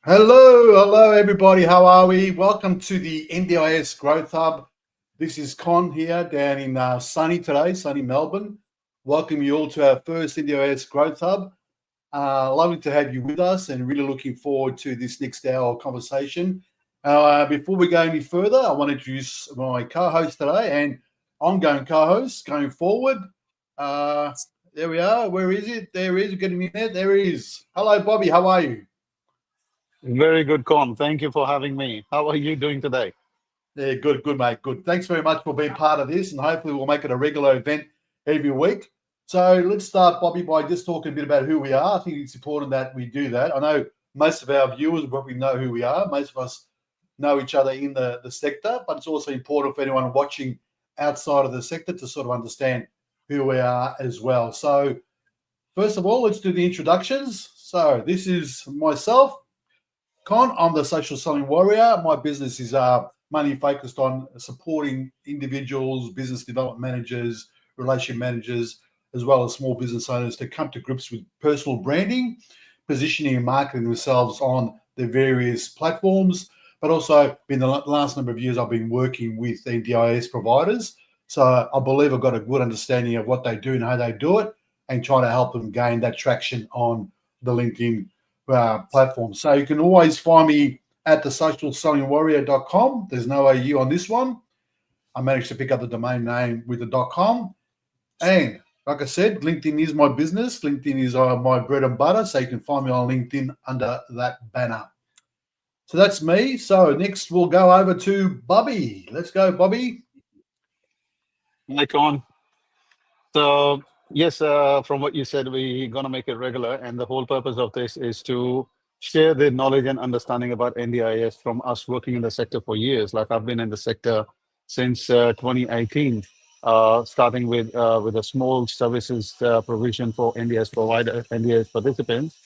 Hello everybody. How are we? Welcome to the NDIS Growth Hub. This is Con here down in sunny Melbourne. Welcome you all to our first NDIS Growth Hub. Lovely to have you with us and really looking forward to this next hour conversation. Before we go any further, I want to introduce my co-host today and ongoing co-host going forward. There we are. Where is it? There he is. Getting in there. There he is. Hello, Bobby. How are you? Very good, Con. Thank you for having me. How are you doing today? Yeah, good, mate. Good. Thanks very much for being part of this, and hopefully we'll make it a regular event every week. So let's start, Bobby, by just talking a bit about who we are. I think it's important that we do that. I know most of our viewers probably know who we are. Most of us know each other in the sector, but it's also important for anyone watching outside of the sector to sort of understand who we are as well. So first of all, let's do the introductions. So this is myself, Con. I'm the social selling warrior. My business is mainly focused on supporting individuals, business development managers, relationship managers, as well as small business owners to come to grips with personal branding, positioning and marketing themselves on the various platforms. But also, in the last number of years, I've been working with NDIS providers. So I believe I've got a good understanding of what they do and how they do it, and trying to help them gain that traction on the LinkedIn platform. So you can always find me at the socialsellingwarrior.com. There's no AU on this one. I managed to pick up the domain name with the .com. And like I said, LinkedIn is my business. LinkedIn is my bread and butter. So you can find me on LinkedIn under that banner. So that's me. So next we'll go over to Bobby. Let's go, Bobby. Hi, Con. Yes, from what you said, we're going to make it regular. And the whole purpose of this is to share the knowledge and understanding about NDIS from us working in the sector for years. Like I've been in the sector since 2018, starting with a small services provision for NDIS participants,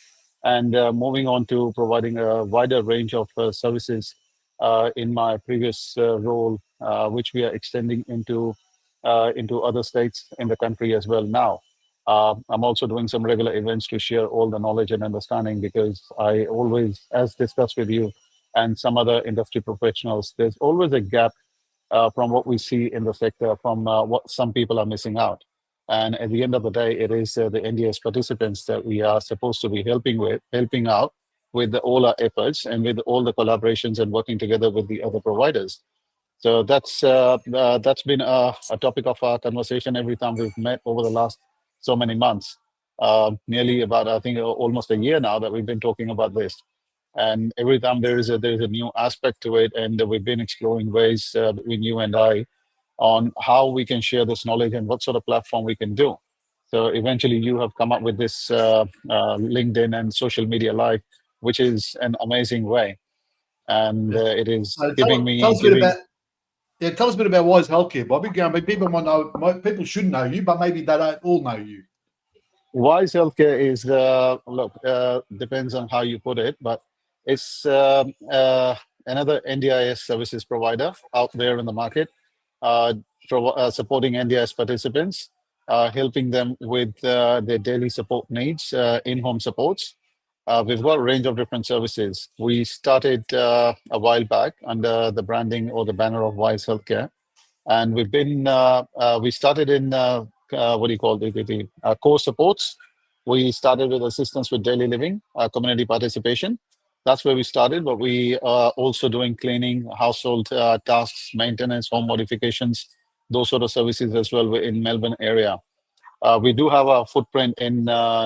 and moving on to providing a wider range of services in my previous role, which we are extending into other states in the country as well now. I'm also doing some regular events to share all the knowledge and understanding, because I always, as discussed with you and some other industry professionals, there's always a gap from what we see in the sector, from what some people are missing out. And at the end of the day, it is the NDS participants that we are supposed to be helping out with all our efforts and with all the collaborations and working together with the other providers. So that's been a topic of our conversation every time we've met over the last so many months. Nearly about, I think, almost a year now that we've been talking about this. And every time there is a new aspect to it, and we've been exploring ways between you and I on how we can share this knowledge and what sort of platform we can do. So eventually, you have come up with this LinkedIn and social media live, which is an amazing way, and it is giving Tell me us a bit giving. about tell us a bit about Wise Healthcare, Bobby. People might know, people should know you, but maybe they don't all know you. Wise Healthcare is look, depends on how you put it, but it's another NDIS services provider out there in the market, uh, supporting NDIS participants, helping them with their daily support needs, in-home supports. We've got a range of different services. We started a while back under the branding or the banner of Wise Healthcare, and we started in what do you call the core supports. We started with assistance with daily living, community participation. That's where we started, but we are also doing cleaning, household tasks, maintenance, home modifications, those sort of services as well in Melbourne area. We do have a footprint in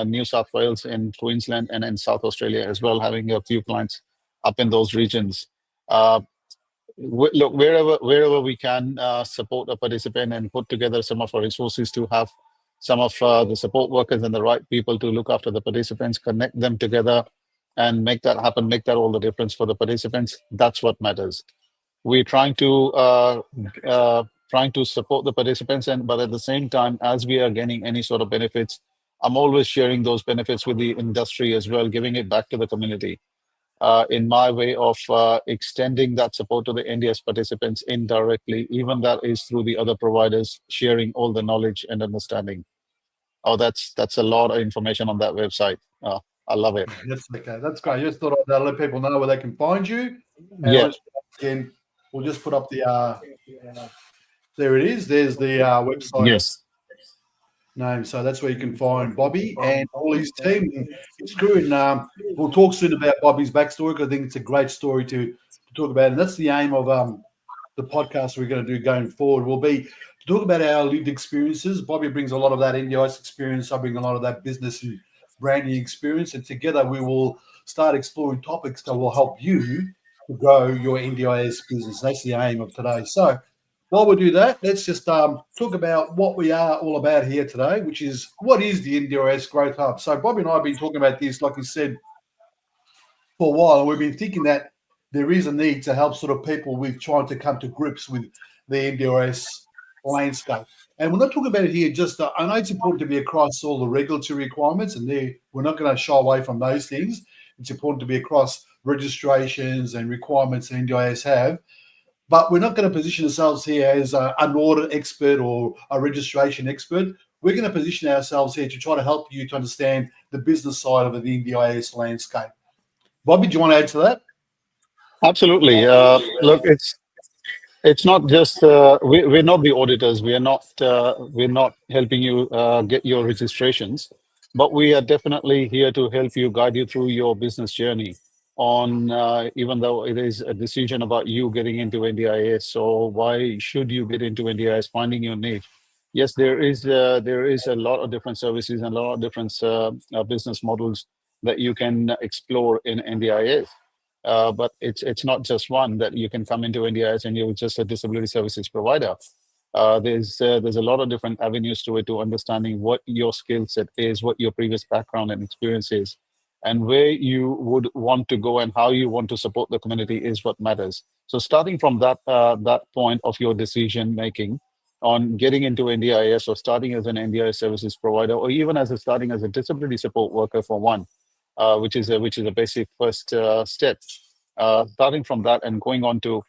New South Wales, in Queensland, and in South Australia as well, having a few clients up in those regions. Uh, Look, wherever we can support a participant and put together some of our resources to have some of the support workers and the right people to look after the participants, connect them together, and make that happen, make that all the difference for the participants. That's what matters. We're trying to support the participants, and but at the same time, as we are gaining any sort of benefits, I'm always sharing those benefits with the industry as well, giving it back to the community in my way of extending that support to the NDS participants indirectly, even that is through the other providers sharing all the knowledge and understanding. Oh, that's a lot of information on that website. I love it. That's okay. That's great. Just thought I'd let people know where they can find you. And Yeah. let's again, we'll just put up the there it is. There's the website Yes. name. So that's where you can find Bobby and all his team and his crew. And we'll talk soon about Bobby's backstory because I think it's a great story to talk about. And that's the aim of the podcast we're going to do going forward. Will be to talk about our lived experiences. Bobby brings a lot of that NDIS experience. I bring a lot of that business and branding experience. And together we will start exploring topics that will help you to grow your NDIS business. That's the aim of today. So while we do that, let's just talk about what we are all about here today, which is what is the NDIS Growth Hub. So Bobby and I have been talking about this, like you said, for a while, and we've been thinking that there is a need to help sort of people with trying to come to grips with the NDIS landscape. And we're not talking about it here just, I know it's important to be across all the regulatory requirements, and we're not going to shy away from those things. It's important to be across registrations and requirements that NDIS have. But we're not going to position ourselves here as an audit expert or a registration expert. We're going to position ourselves here to try to help you to understand the business side of the NDIS landscape. Bobby, do you want to add to that? Absolutely. Look, it's not just we're not the auditors. We're not helping you get your registrations, but we are definitely here to help you, guide you through your business journey. On even though it is a decision about you getting into NDIS, so why should you get into NDIS? Finding your niche. Yes, there is a lot of different services and a lot of different business models that you can explore in NDIS. But it's not just one that you can come into NDIS and you're just a disability services provider. There's a lot of different avenues to it, to understanding what your skill set is, what your previous background and experience is, and where you would want to go and how you want to support the community is what matters. So starting from that point of your decision making on getting into NDIS or starting as an NDIS services provider, or even as starting as a disability support worker for one, which is a basic first step. Starting from that and going on to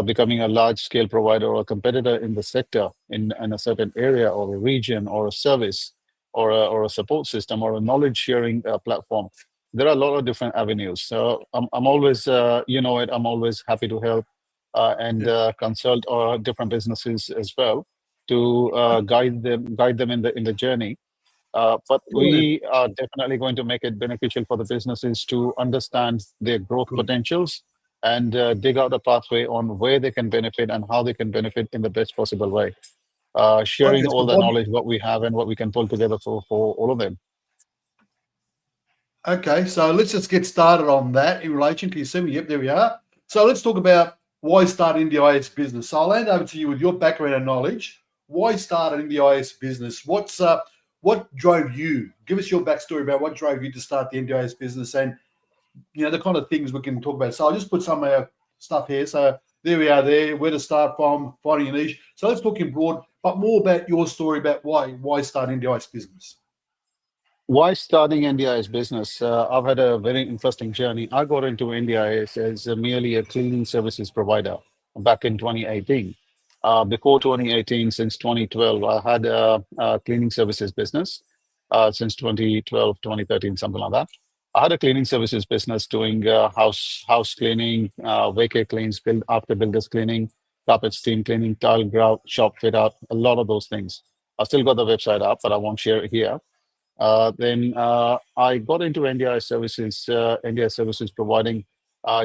becoming a large scale provider or a competitor in the sector in a certain area or a region or a service or a support system or a knowledge sharing platform. There are a lot of different avenues. So I'm always, I'm always happy to help and Yeah, consult different businesses as well to guide them in the journey. But brilliant. we are definitely going to make it beneficial for the businesses to understand their growth Good. potentials and dig out a pathway on where they can benefit and how they can benefit in the best possible way. Sharing Okay, so all the Bobby, knowledge, what we have, and what we can pull together for all of them. okay, so let's just get started on that in relation. Can you see me? Yep, there we are. So let's talk about why start NDIS business. So I'll hand over to you with your background and knowledge. Why start an NDIS business? What drove you? Give us your backstory about what drove you to start the NDIS business, and the kind of things we can talk about. So I'll just put some stuff here. So there we are there, where to start from, finding a niche. So let's talk in broad, but more about your story about why start NDIS business. Why starting NDIS business? I've had a very interesting journey. I got into NDIS as merely a cleaning services provider back in 2018. Before 2018, since 2012, I had a cleaning services business since 2012, 2013, something like that. I had a cleaning services business doing house cleaning, vacay cleans, build after builders cleaning, carpet steam cleaning, tile grout, shop fit out, a lot of those things. I still got the website up, but I won't share it here. Then I got into NDIS services providing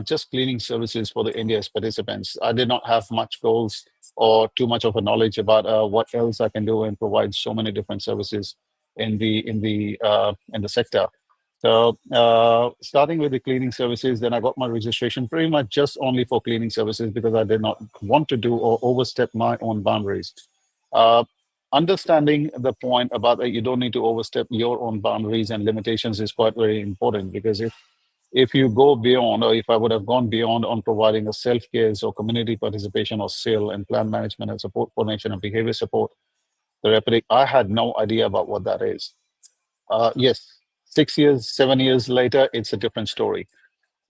just cleaning services for the NDIS participants. I did not have much goals or too much of a knowledge about what else I can do and provide so many different services in the sector. So starting with the cleaning services, then I got my registration pretty much just only for cleaning services because I did not want to do or overstep my own boundaries. Uh, Understanding the point about that you don't need to overstep your own boundaries and limitations is quite very important, because if you go beyond, or if I would have gone beyond on providing a self-care or community participation or sale and plan management and support coordination and behavior support therapeutic, I had no idea about what that is. Yes, 6 years, 7 years later, it's a different story.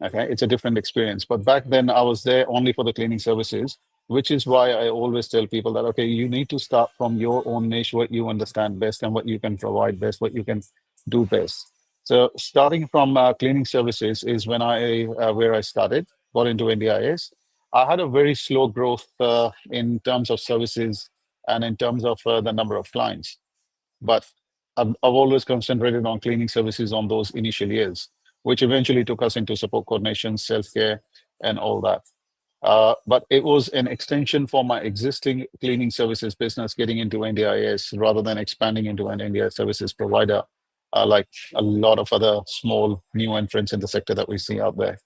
Okay, it's a different experience. But back then, I was there only for the cleaning services, which is why I always tell people that, okay, you need to start from your own niche, what you understand best and what you can provide best, what you can do best. So starting from cleaning services is when I where I started, got into NDIS. I had a very slow growth in terms of services and in terms of the number of clients. But I've always concentrated on cleaning services on those initial years, which eventually took us into support coordination, self-care, and all that. But it was an extension for my existing cleaning services business getting into NDIS rather than expanding into an NDIS services provider, like a lot of other small new entrants in the sector that we see out there.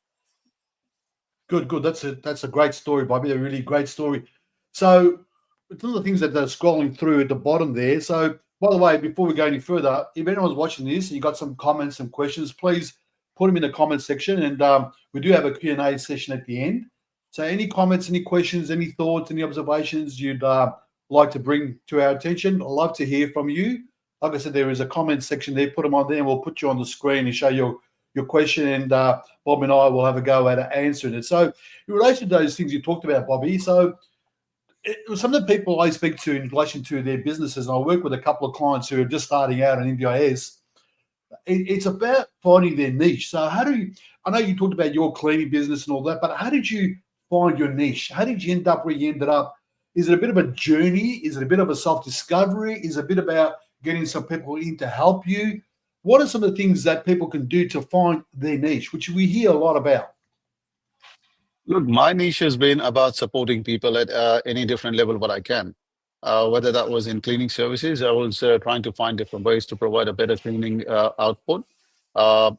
Good, good. That's a great story, Bobby. A really great story. So, one of the things that they're scrolling through at the bottom there. So, by the way, before we go any further, if anyone's watching this and you got some comments and questions, please put them in the comment section. And we do have a Q&A session at the end. So, any comments, any questions, any thoughts, any observations you'd like to bring to our attention, I'd love to hear from you. Like I said, there is a comment section there. Put them on there, and we'll put you on the screen and show your question, and Bob and I will have a go at answering it. So, in relation to those things you talked about, Bobby, so some of the people I speak to in relation to their businesses, and I work with a couple of clients who are just starting out in NDIS, it's about finding their niche. So, how do you? I know you talked about your cleaning business and all that, but how did you find your niche? How did you end up where you ended up? Is it a bit of a journey? Is it a bit of a self-discovery? Is it a bit about getting some people in to help you? What are some of the things that people can do to find their niche, which we hear a lot about? Look, my niche has been about supporting people at any different level what I can. Whether that was in cleaning services, I was trying to find different ways to provide a better cleaning output. Uh,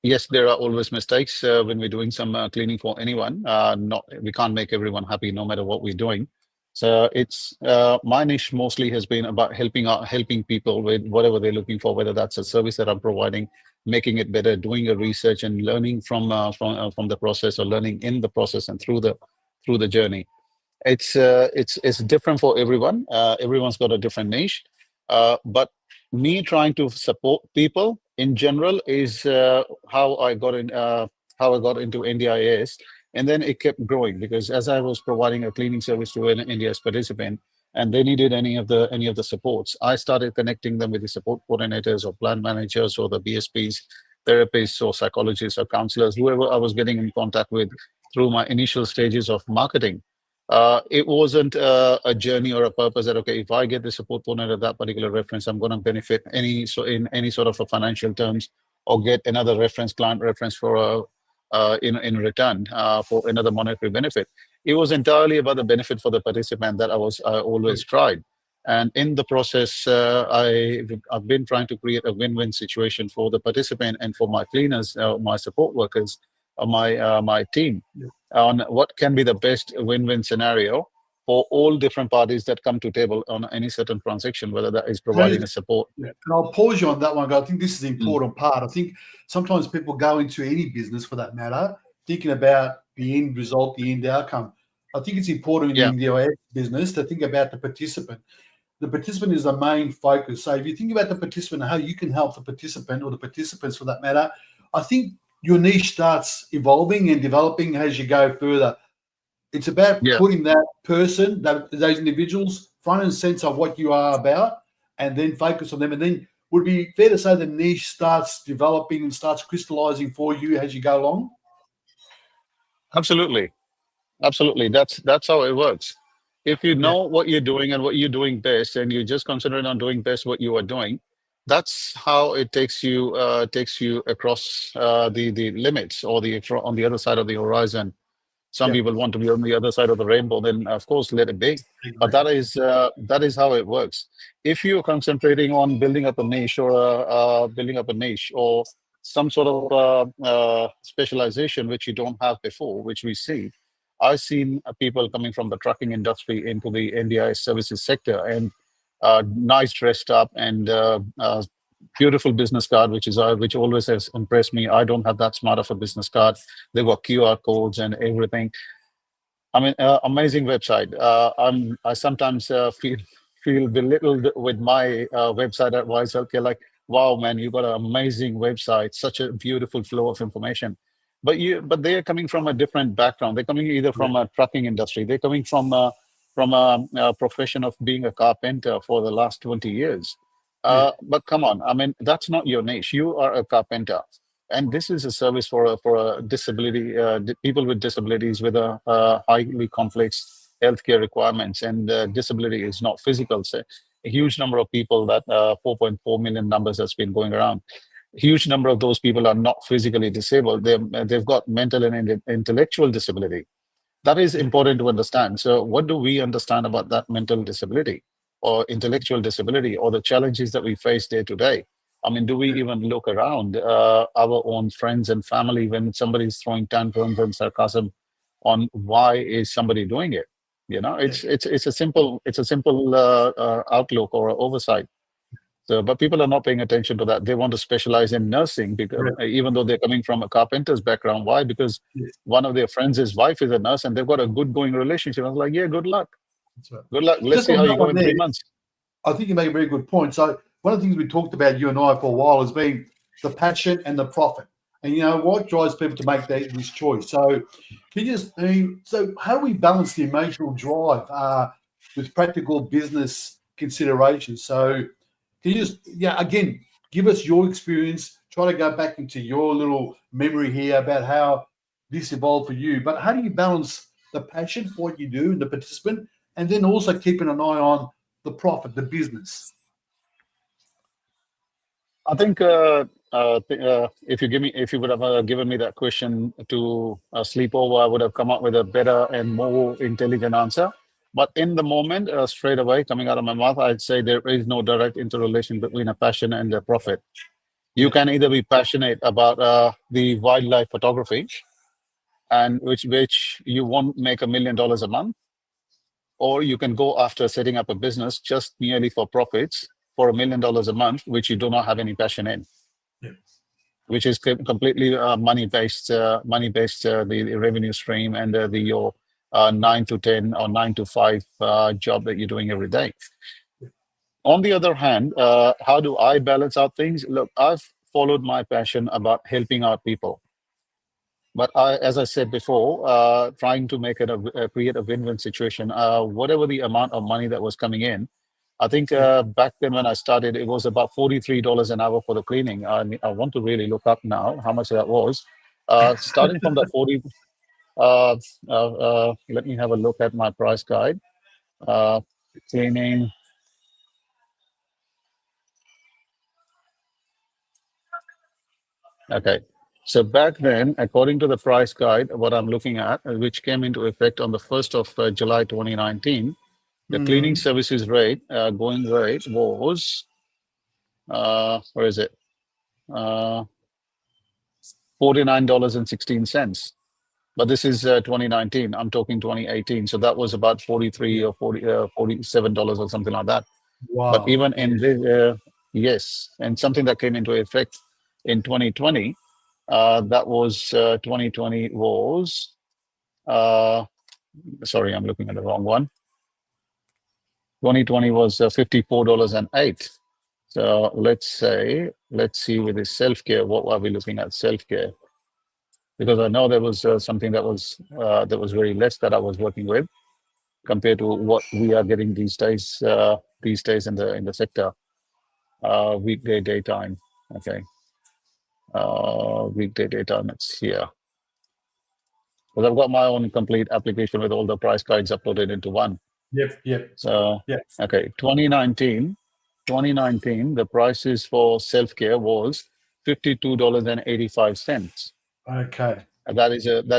Yes, there are always mistakes when we're doing some cleaning for anyone. Not we can't make everyone happy no matter what we're doing. So it's my niche mostly has been about helping people with whatever they're looking for, whether that's a service that I'm providing, making it better, doing a research and learning from the process, or learning in the process and through the journey. It's different for everyone. Everyone's got a different niche. But me trying to support people in general is how I got in how I got into NDIS, and then it kept growing because as I was providing a cleaning service to an NDIS participant, and they needed any of the supports, I started connecting them with the support coordinators or plan managers or the BSPs, therapists or psychologists or counselors, whoever I was getting in contact with through my initial stages of marketing. It wasn't a journey or a purpose that okay, if I get the support partner at that particular reference, I'm going to benefit in any sort of a financial terms or get another reference client reference for in return for another monetary benefit. It was entirely about the benefit for the participant that I always tried. And in the process, I've been trying to create a win-win situation for the participant and for my cleaners, my support workers, my team on what can be the best win-win scenario for all different parties that come to table on any certain transaction, whether that is providing a support. Yeah. And I'll pause you on that one. I think this is the Mm. important part. I think sometimes people go into any business for that matter, thinking about the end result, the end outcome. I think it's important in the Yeah, NDIS business to think about the participant. The participant is the main focus. So if you think about the participant and how you can help the participant or the participants for that matter, I think your niche starts evolving and developing as you go further. It's about yeah, putting that person, those individuals, front and center of what you are about, and then focus on them. And then would it be fair to say the niche starts developing and starts crystallizing for you as you go along? absolutely. Absolutely. That's how it works. If you Yeah, know what you're doing and what you're doing best, and you just concentrate on doing best what you are doing, that's how it takes you across the limits or the on the other side of the horizon. Some yeah, people want to be on the other side of the rainbow, then of course let it be. But exactly. that is how it works. If you're concentrating on building up a niche or building up a niche or some sort of specialization which you don't have before, which we see, I've seen people coming from the trucking industry into the NDI services sector and nice dressed up and beautiful business card, which always has impressed me. I don't have that smart of a business card. They've got QR codes and everything. I mean, amazing website. I sometimes feel belittled with my website advice. Okay, like, wow, man, you got an amazing website, such a beautiful flow of information. But they are coming from a different background. They're coming either Yeah, from a trucking industry. They're coming from a profession of being a carpenter for the last 20 years. But come on, I mean, that's not your niche. You are a carpenter, and this is a service for a disability, people with disabilities with a highly complex healthcare requirements, and disability is not physical. So, a huge number of people, that 4.4 million numbers that's been going around. Huge number of those people are not physically disabled. They've got mental and intellectual disability. That is yeah, important to understand. So, what do we understand about that mental disability or intellectual disability or the challenges that we face day to day? I mean, do we yeah, even look around our own friends and family when somebody's throwing tantrums and sarcasm on why is somebody doing it? You know, yeah, it's a simple outlook or oversight. So, but people are not paying attention to that. They want to specialize in nursing because correct. even though they're coming from a carpenter's background, why? Because Yes, one of their friends, his wife is a nurse, and they've got a good going relationship. I was like, yeah, good luck, that's right. good luck. Let's Just see on how that you go one in there, 3 months. I think you make a very good point. So one of the things we talked about, you and I, for a while, has been the passion and the profit. And you know what drives people to make this choice. So can you just, so how do we balance the emotional drive with practical business considerations? So can you just, yeah, again, give us your experience, try to go back into your little memory here about how this evolved for you. But how do you balance the passion for what you do and the participant, and then also keeping an eye on the profit, the business? I think if you would have given me that question to sleep over, I would have come up with a better and more intelligent answer. But in the moment, straight away coming out of my mouth, I'd say there is no direct interrelation between a passion and a profit. You Yeah, can either be passionate about the wildlife photography, and which you won't make $1 million a month, or you can go after setting up a business just merely for profits for $1 million a month, which you do not have any passion in, yeah, which is completely money based, the revenue stream and the your 9 to 10 or 9 to 5 job that you're doing every day. On the other hand, how do I balance out things? Look, I've followed my passion about helping out people. But as I said before, trying to make it create a win-win situation. Whatever the amount of money that was coming in, I think yeah. back then when I started, it was about $43 an hour for the cleaning. I want to really look up now how much that was. Starting from the 40, let me have a look at my price guide. Uh, Cleaning. Okay. So back then, according to the price guide, what I'm looking at, which came into effect on the 1st of July 2019, the cleaning Mm, services rate, going rate was, where is it? Uh, $49.16. But this is 2019. I'm talking 2018. So that was about 43 yeah. or 40, $47 or something like that. But Wow. even Yeah. in this, yes, and something that came into effect in 2020, that was 2020 was, uh, sorry, I'm looking at the wrong one. 2020 was $54.08. So let's see with the self-care, what are we looking at self-care? Because I know there was something that was very less that I was working with compared to what we are getting these days in the sector. Weekday daytime. Okay. Weekday daytime, it's here. Because I've got my own complete application with all the price guides uploaded into one. Yep. Yep. So, Yep. okay, 2019, the prices for self-care was $52.85. Okay. That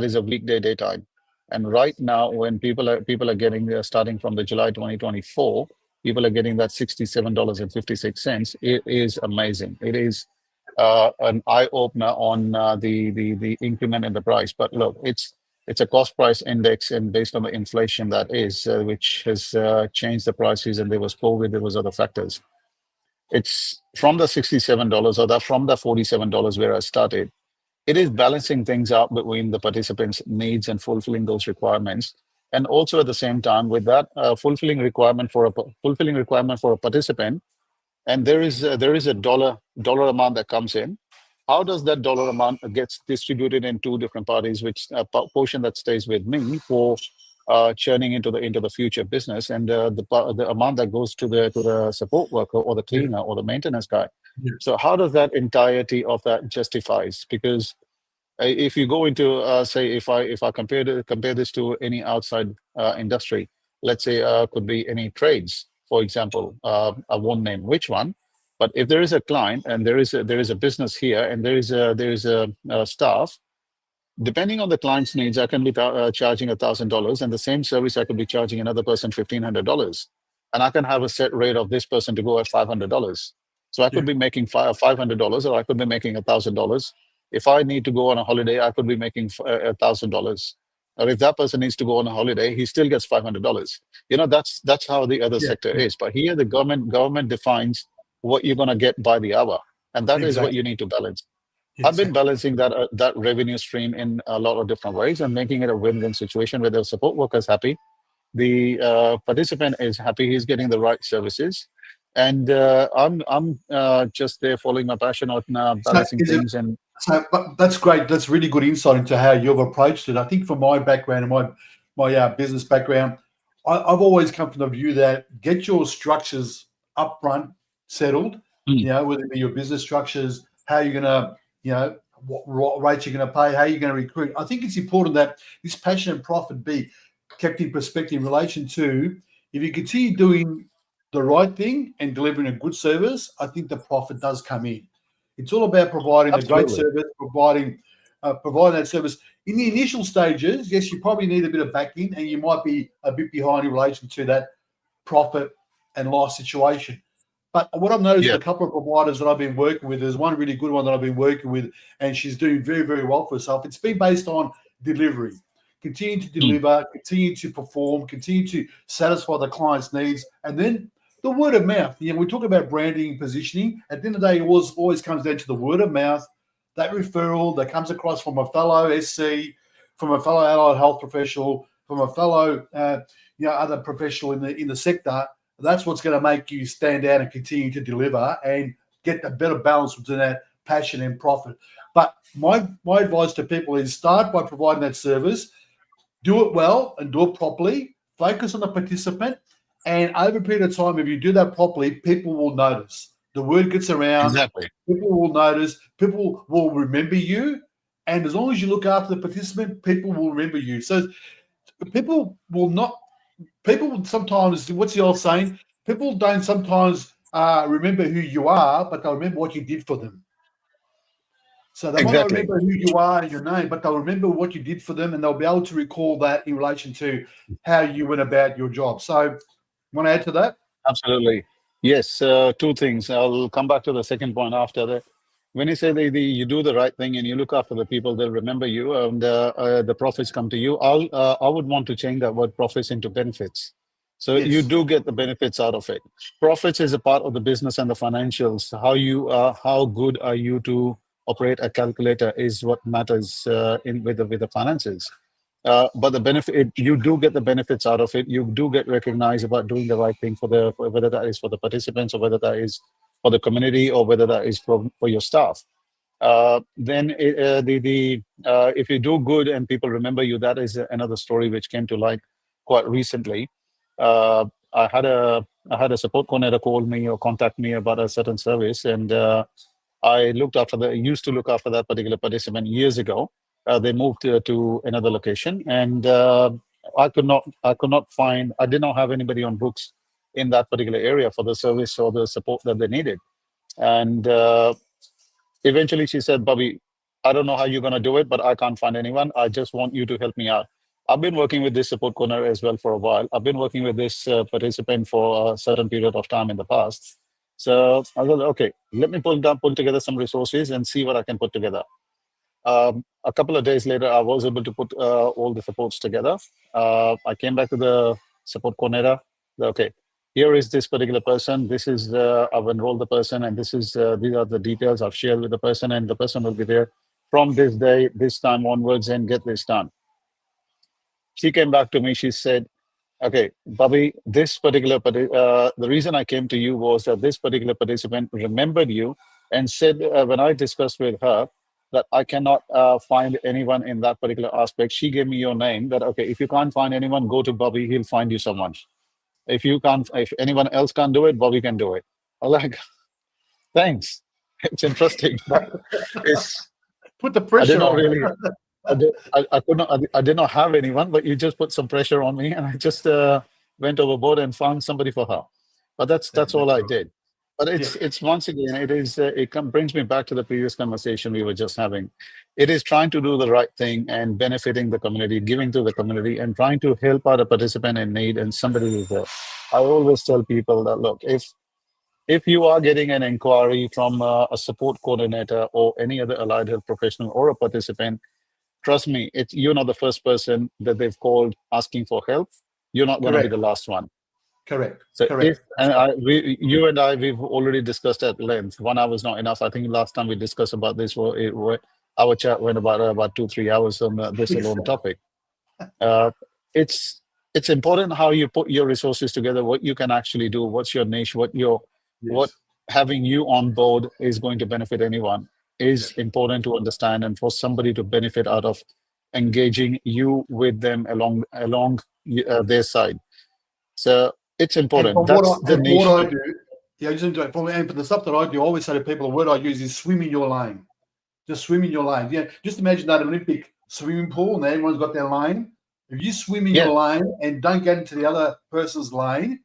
is a weekday daytime. And right now, when people are getting starting from the July 2024, people are getting that $67.56. It is amazing. It is an eye opener on the increment in the price. But look, it's a cost price index, and based on the inflation that is, which has changed the prices, and there was COVID, there was other factors. It's from the $67 or from the $47 where I started. It is balancing things out between the participants' needs and fulfilling those requirements, and also at the same time with that fulfilling requirement for a participant, and there is a dollar amount that comes in. How does that dollar amount gets distributed in two different parties, which a portion that stays with me for churning into the future business, and the amount that goes to the support worker or the Yeah. cleaner or the maintenance guy. Yeah. So how does that entirety of that justifies? Because if you go into say, if I compare this to any outside industry, let's say could be any trades, for example. I won't name which one, but if there is a client and there is a business here and there is a staff, depending on the client's needs, I can be charging $1,000, and the same service I could be charging another person $1,500, and I can have a set rate of this person to go at $500. So I Yeah. could be making $500, or I could be making $1,000. If I need to go on a holiday, I could be making $1,000. Or if that person needs to go on a holiday, he still gets $500. That's how the other Yeah. sector Yeah. is. But here, the government defines what you're going to get by the hour, and that is what Exactly. you need to balance. I've been Exactly. balancing that revenue stream in a lot of different ways and making it a win-win situation where the support worker is happy, the participant is happy, he's getting the right services, and I'm just there following my passion on So balancing is it things. And so? But that's great. That's really good insight into how you've approached it. I think from my background and my business background, I've always come from the view that get your structures upfront settled. Mm, Whether it be your business structures, how you're going to, what rates you're going to pay, how you're going to recruit. I think it's important that this passion and profit be kept in perspective in relation to if you continue doing the right thing and delivering a good service. I think the profit does come in. It's all about providing the great absolutely. service, providing that service. In the initial stages, yes, you probably need a bit of backing, and you might be a bit behind in relation to that profit and loss situation. But what I've noticed Yeah. with a couple of providers that I've been working with, there's one really good one that I've been working with, and she's doing very, very well for herself. It's been based on delivery. Continue to Mm, deliver, continue to perform, continue to satisfy the client's needs, and then the word of mouth. We talk about branding and positioning. At the end of the day, it always comes down to the word of mouth, that referral that comes across from a fellow SC, from a fellow allied health professional, from a fellow other professional in the sector. That's what's going to make you stand out and continue to deliver and get the better balance between that passion and profit. But my advice to people is start by providing that service, do it well and do it properly, focus on the participant, and over a period of time, if you do that properly, people will notice. The word gets around, exactly. people will notice, people will remember you, and as long as you look after the participant, people will remember you. So people will not, people sometimes, what's the old saying? People don't sometimes remember who you are, but they'll remember what you did for them. So they might not Exactly. remember who you are and your name, but they'll remember what you did for them, and they'll be able to recall that in relation to how you went about your job. So, want to add to that? Absolutely. Yes, two things. I'll come back to the second point after that. When you say you do the right thing and you look after the people, they'll remember you, and the profits come to you. I would want to change that word profits into benefits. So you Yes. do get the benefits out of it. Profits is a part of the business and the financials. How good are you to operate a calculator is what matters in with the finances. But the benefit, you do get the benefits out of it. You do get recognized about doing the right thing for whether that is for the participants or whether that is for the community or whether that is for your staff. Then if you do good and people remember you, that is another story which came to light quite recently. Uh, I had a support coordinator call me or contact me about a certain service, and I used to look after that particular participant years ago. They moved to another location, and I did not have anybody on books in that particular area for the service or the support that they needed. And eventually she said, Bobby, I don't know how you're going to do it, but I can't find anyone. I just want you to help me out. I've been working with this support corner as well for a while. I've been working with this participant for a certain period of time in the past. So I was like, okay, let me pull together some resources and see what I can put together. A couple of days later, I was able to put all the supports together. I came back to the support coordinator. Okay, here is this particular person. This is I've enrolled the person, and these are the details I've shared with the person, and the person will be there from this day, this time onwards, and get this done. She came back to me. She said, "Okay, Bobby, the reason I came to you was that this particular participant remembered you and said when I discussed with her." that I cannot find anyone in that particular aspect. She gave me your name that, okay, if you can't find anyone, go to Bobby, he'll find you someone. If anyone else can't do it, Bobby can do it. I was like, thanks. It's interesting, but it's, Put the I did pressure not on. really, I could not, I did not have anyone, but you just put some pressure on me and I just went overboard and found somebody for her. But that's all That's I all right. did. But Yeah, it's once again, brings me back to the previous conversation we were just having. It is trying to do the right thing and benefiting the community, giving to the community, and trying to help out a participant in need and somebody who's there. I always tell people that, look, if you are getting an inquiry from a support coordinator or any other allied health professional or a participant, trust me, you're not the first person that they've called asking for help. You're not going to be correct, the last one. correct, So if correct. That's and right. you and I, we've already discussed at length. 1 hour is not enough. I think last time we discussed about this, our chat went about 2 3 hours on this alone Exactly. topic. Uh, it's it's important how you put your resources together, what you can actually do, what's your niche, what Yes. having you on board is going to benefit anyone Yeah. is important to understand, and for somebody to benefit out of engaging you with them along their side. So it's And important. That's the from what niche. I do, yeah, just enjoy and for the stuff that I do, I always say to people, the word I use is swim in your lane. Just swim in your lane. Yeah, just imagine that Olympic swimming pool and everyone's got their lane. If you swim in Yeah, your lane and don't get into the other person's lane,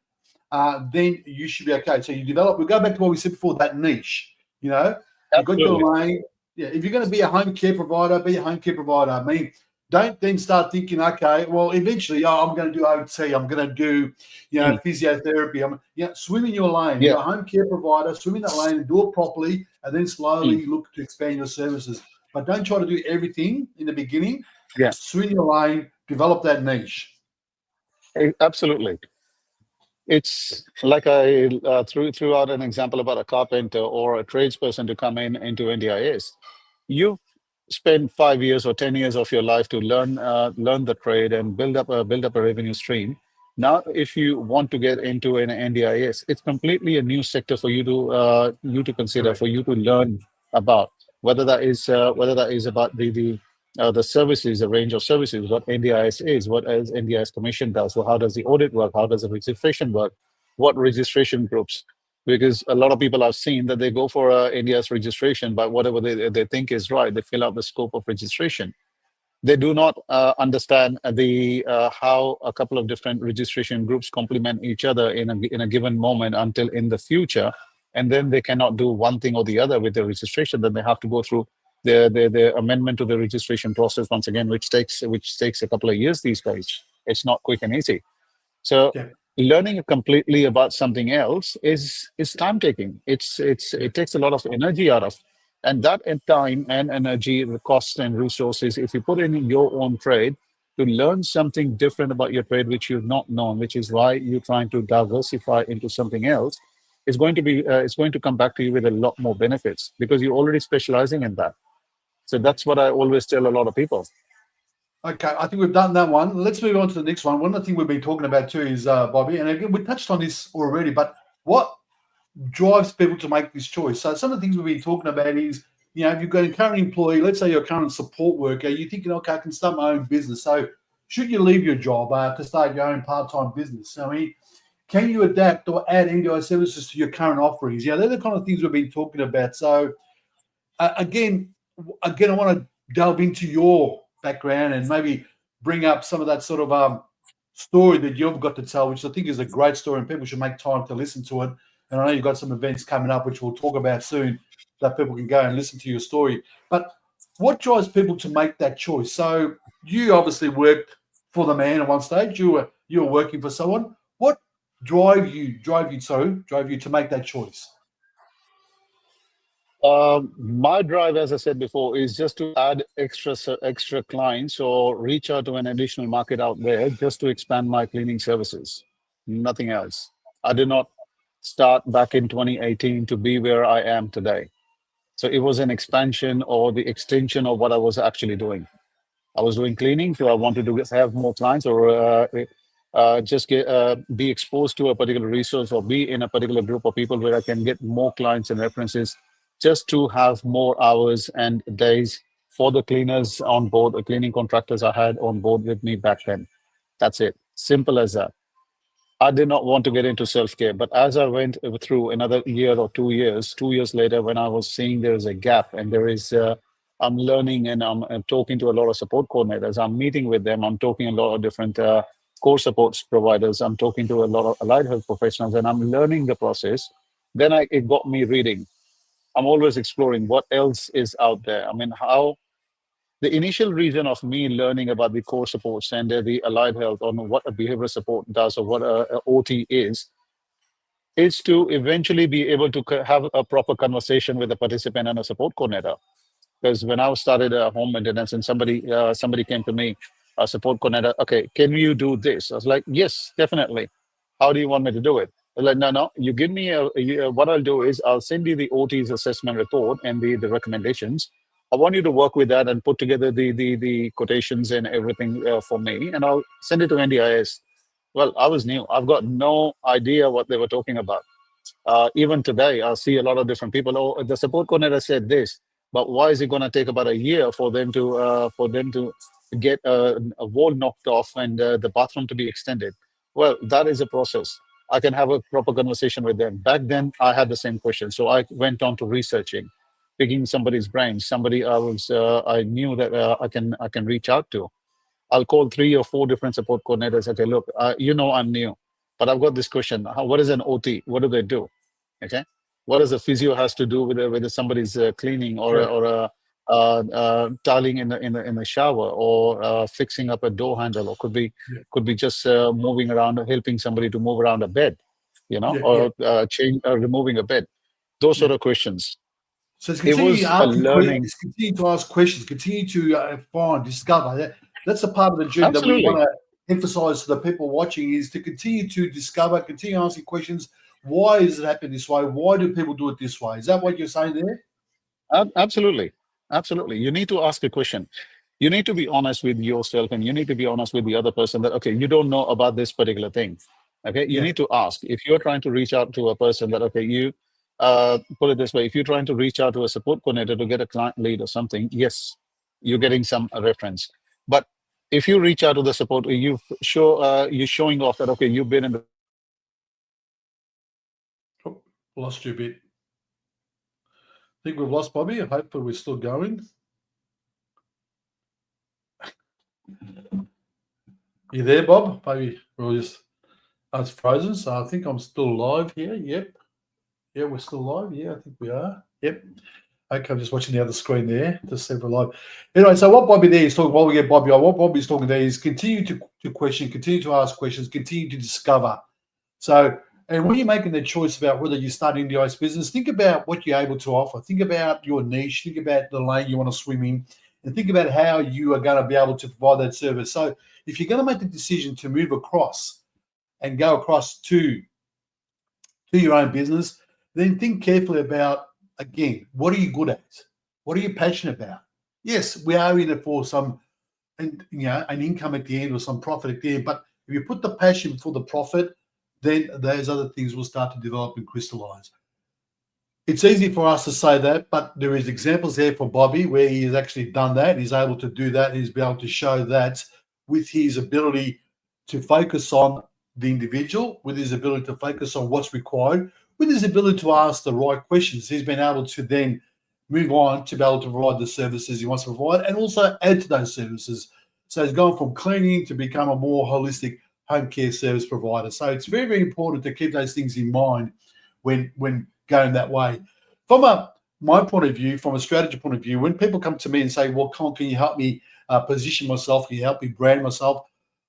then you should be okay. So you develop. We go back to what we said before. That niche. You know, you got your absolutely. lane. Yeah. If you're going to be a home care provider, be a home care provider. I mean, don't then start thinking, okay, well, eventually, I'm going to do OT. I'm going to do, Mm, physiotherapy. Swim in your lane. yeah, You're a home care provider. Swim in that lane and do it properly, and then mm, slowly look to expand your services. But don't try to do everything in the beginning. yeah, Swim in your lane. Develop that niche. absolutely. It's like I threw out an example about a carpenter or a tradesperson to come in into NDIS. You spend 5 years or 10 years of your life to learn the trade and build up a revenue stream. Now, if you want to get into an NDIS, it's completely a new sector for you to consider, Correct. for you to learn about, whether that is about the services, the range of services, what NDIS is, what else NDIS Commission does, so how does the audit work, how does the registration work, what registration groups. Because a lot of people have seen that they go for a NDIS registration, but whatever they think is right, they fill out the scope of registration. They do not understand the how a couple of different registration groups complement each other in a given moment until in the future, and then they cannot do one thing or the other with the registration. Then they have to go through the amendment to the registration process once again, which takes a couple of years these days. It's not quick and easy. So Yeah. learning completely about something else is time taking. Yeah. It takes a lot of energy out of, and that in time and energy, the cost and resources, if you put in your own trade to learn something different about your trade which you've not known, which is why you're trying to diversify into something else, it's going to come back to you with a lot more benefits because you're already specializing in that. So Yeah. that's what I always tell a lot of people. Okay, I think we've done that one. Let's move on to the next one. One of the things we've been talking about too is Bobby, and again we touched on this already, but what drives people to make this choice? So some of the things we've been talking about is, if you've got a current employee, let's say you're a current support worker, you're thinking, okay, I can start my own business. So should you leave your job to start your own part-time business? I mean, can you adapt or add NDI services to your current offerings? Yeah, they're the kind of things we've been talking about. So again, I want to delve into your background and maybe bring up some of that sort of story that you've got to tell, which I think is a great story, and people should make time to listen to it. And I know you've got some events coming up, which we'll talk about soon, that people can go and listen to your story. But what drives people to make that choice? So you obviously worked for the man at one stage. You were working for someone. What drove you to make that choice? My drive, as I said before, is just to add extra clients or reach out to an additional market out there just to expand my cleaning services. Nothing else. I did not start back in 2018 to be where I am today. So it was an expansion or the extension of what I was actually doing. I was doing cleaning, so I wanted to have more clients or just be exposed to a particular resource or be in a particular group of people where I can get more clients and references just to have more hours and days for the cleaners on board, the cleaning contractors I had on board with me back then. That's it. Simple as that. I did not want to get into self care, but as I went through another year or 2 years, 2 years later, when I was seeing there is a gap and I'm learning and I'm talking to a lot of support coordinators. I'm meeting with them. I'm talking a lot of different core supports providers. I'm talking to a lot of allied health professionals, and I'm learning the process. Then it got me reading. I'm always exploring what else is out there. I mean, how the initial reason of me learning about the core support center, the allied health, on what a behavioral support does or what a OT is to eventually be able to have a proper conversation with a participant and a support coordinator. Because when I started home maintenance and somebody came to me, a support coordinator, okay, can you do this? I was like, yes, definitely. How do you want me to do it? They're like, no, you give me what I'll do is I'll send you the OT's assessment report and the recommendations. I want you to work with that and put together the quotations and everything for me, and I'll send it to NDIS. Well, I was new. I've got no idea what they were talking about. Even today, I see a lot of different people. Oh, the support coordinator said this, but why is it going to take about a year for them to get a wall knocked off and the bathroom to be extended? Well, that is a process. I can have a proper conversation with them. Back then, I had the same question, so I went on to researching, picking somebody's brain, somebody I knew that I can reach out to. I'll call 3 or 4 different support coordinators. Okay, look, I'm new, but I've got this question. What is an OT? What do they do? Okay, what does a physio has to do with whether somebody's cleaning Correct. or tiling in the shower or fixing up a door handle, or Yeah. could be just moving around, helping somebody to move around a bed, Yeah. Yeah. or removing a bed. Those Yeah. sort of questions. So it's It continue was a asking learning. questions, continue to ask questions, continue to find, discover. That's a part of the journey that we want Absolutely. to emphasize to the people watching is to continue to discover, continue asking questions. Why does it happen this way? Why do people do it this way? Is that what you're saying there? Absolutely. Absolutely. You need to ask a question. You need to be honest with yourself, and you need to be honest with the other person that, okay, you don't know about this particular thing. Okay. You Yeah. need to ask. If you're trying to reach out to a person that, okay, you put it this way, if you're trying to reach out to a support coordinator to get a client lead or something, yes, you're getting some reference. But if you reach out to the support, you're showing off that, okay, you've been in the Oh, lost you a bit. I think we've lost Bobby. Hopefully we're still going. You there, Bob? Maybe we're just it's frozen. So I think I'm still live here. Yep. Yeah, we're still live. Yeah, I think we are. Yep. Okay, I'm just watching the other screen there to see if we're live. Anyway, so what Bobby there is talking, while we get Bobby on, what Bobby's talking there is continue to question, continue to ask questions, continue to discover. So, and when you're making the choice about whether you start an NDIS business, think about what you're able to offer. Think about your niche. Think about the lane you want to swim in, and think about how you are going to be able to provide that service. So, if you're going to make the decision to move across and go across to your own business, then think carefully about, again, what are you good at? What are you passionate about? Yes, we are in it for some, and an income at the end or some profit at the end. But if you put the passion before the profit, then those other things will start to develop and crystallize. It's easy for us to say that, but there is examples there for Bobby where he has actually done that. He's able to do that. He's been able to show that with his ability to focus on the individual, with his ability to focus on what's required, with his ability to ask the right questions. He's been able to then move on to be able to provide the services he wants to provide and also add to those services. So he's gone from cleaning to become a more holistic home care service provider. So it's very, very important to keep those things in mind when going that way. From my point of view, from a strategy point of view, when people come to me and say, well, Colin, can you help me position myself? Can you help me brand myself?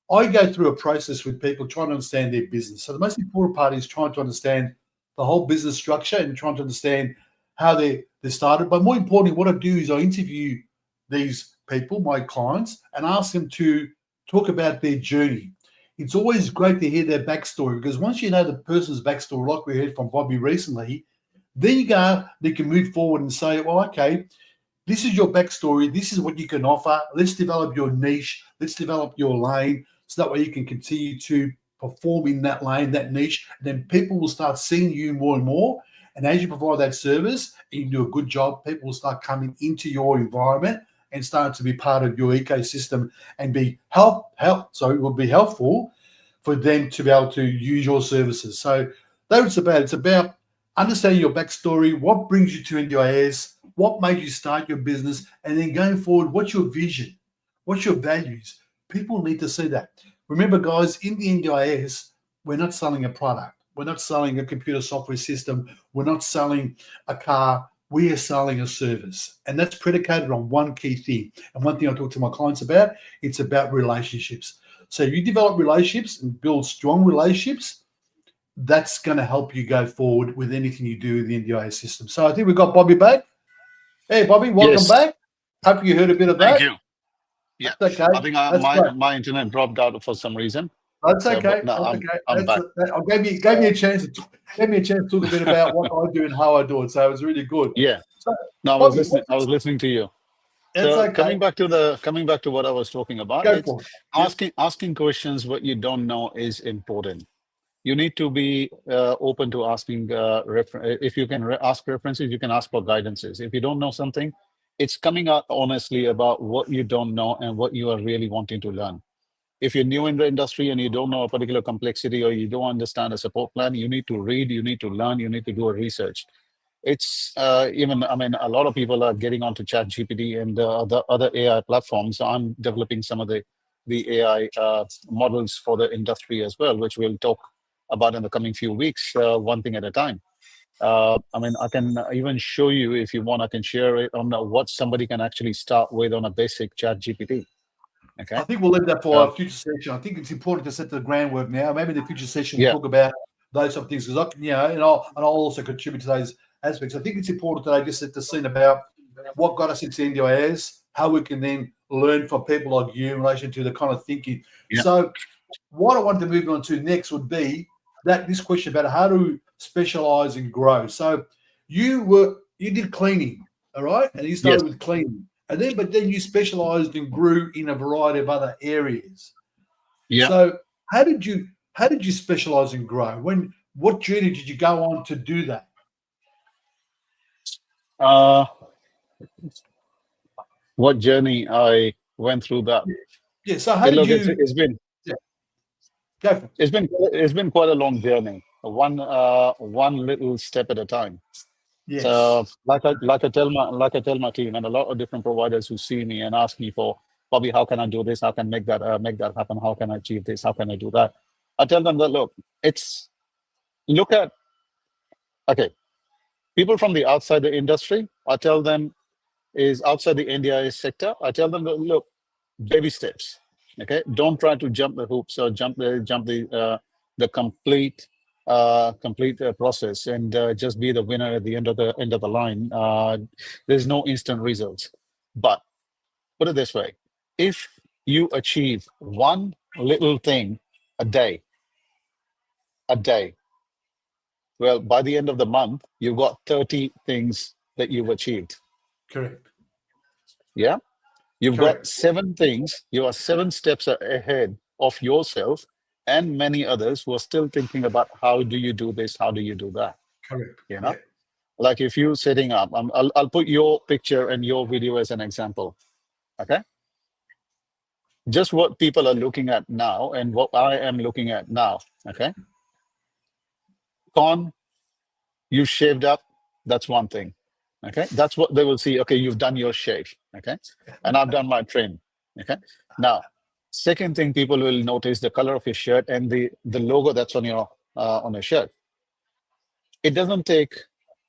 I go through a process with people trying to understand their business. So the most important part is trying to understand the whole business structure and trying to understand how they started. But more importantly, what I do is I interview these people, my clients, and ask them to talk about their journey. It's always great to hear their backstory, because once you know the person's backstory, like we heard from Bobby recently, then they can move forward and say, well, okay, this is your backstory. This is what you can offer. Let's develop your niche. Let's develop your lane. So that way you can continue to perform in that lane, that niche. And then people will start seeing you more and more. And as you provide that service and you do a good job, people will start coming into your environment and start to be part of your ecosystem and be so it will be helpful for them to be able to use your services. So that's what it's about. It's about understanding your backstory, what brings you to NDIS, what made you start your business, and then going forward, what's your vision? What's your values? People need to see that. Remember, guys, in the NDIS, we're not selling a product. We're not selling a computer software system. We're not selling a car. We are selling a service. And that's predicated on one key thing. And one thing I talk to my clients about, it's about relationships. So if you develop relationships and build strong relationships, that's going to help you go forward with anything you do in the NDIS system. So I think we've got Bobby back. Hey, Bobby, welcome Yes. back. Hope you heard a bit of that. Thank you. Yeah, that's okay. I think That's my internet dropped out for some reason. That's So, okay. but no, That's I'm back. gave me a chance to talk a bit about what I do and how I do it. So it was really good. Yeah. So, No, I Bobby, was listening to you. it's So okay. coming back to what I was talking about, Go it's for it. asking questions what you don't know is important. You need to be open to asking if you can ask references, you can ask for guidances. If you don't know something, it's coming out honestly about what you don't know and what you are really wanting to learn. If you're new in the industry and you don't know a particular complexity or you don't understand a support plan, you need to read, you need to learn, you need to do a research. It's even, I mean, a lot of people are getting onto ChatGPT and the other AI platforms. So I'm developing some of the AI models for the industry as well, which we'll talk about in the coming few weeks, one thing at a time. I mean, I can even show you if you want. I can share it on what somebody can actually start with on a basic ChatGPT. Okay. I think we'll leave that for a future session. I think it's important to set the groundwork now. Maybe in the future session we'll talk about those sort of things because I'll also contribute to those aspects. I think it's important today just set the scene about what got us into NDIS, how we can then learn from people like you in relation to the kind of thinking. Yeah. So what I wanted to move on to next would be this question about how to specialize and grow. So you did cleaning, all right? And you started with cleaning. But then you specialized and grew in a variety of other areas. Yeah. So how did you specialize and grow? What journey did you go on to do that? What journey I went through that? Yeah. So how did you? It's been. Yeah. Go for it. It's been quite a long journey. One little step at a time. Yes. So like I tell my team and a lot of different providers who see me and ask me for, Bobby, how can I do this? How can I make that happen? How can I achieve this? How can I do that? I tell them that okay, people from the outside the industry, I tell them is outside the NDIS sector. I tell them that, look, baby steps. Okay, don't try to jump the hoops or jump the complete process and just be the winner at the end of the line. There's no instant results. But put it this way: if you achieve one little thing a day, well, by the end of the month, you've got 30 things that you've achieved. Correct. Yeah. You've Correct. got 7 things. You are 7 steps ahead of yourself and many others who are still thinking about how do you do this? How do you do that? Correct. You know, like if you're setting up, I'll put your picture and your video as an example. Okay. Just what people are looking at now and what I am looking at now. Okay. Con, you shaved up. That's one thing. Okay. That's what they will see. Okay. You've done your shave. Okay. And I've done my trim. Okay. Now, second thing people will notice the color of your shirt and the logo that's on your shirt. It doesn't take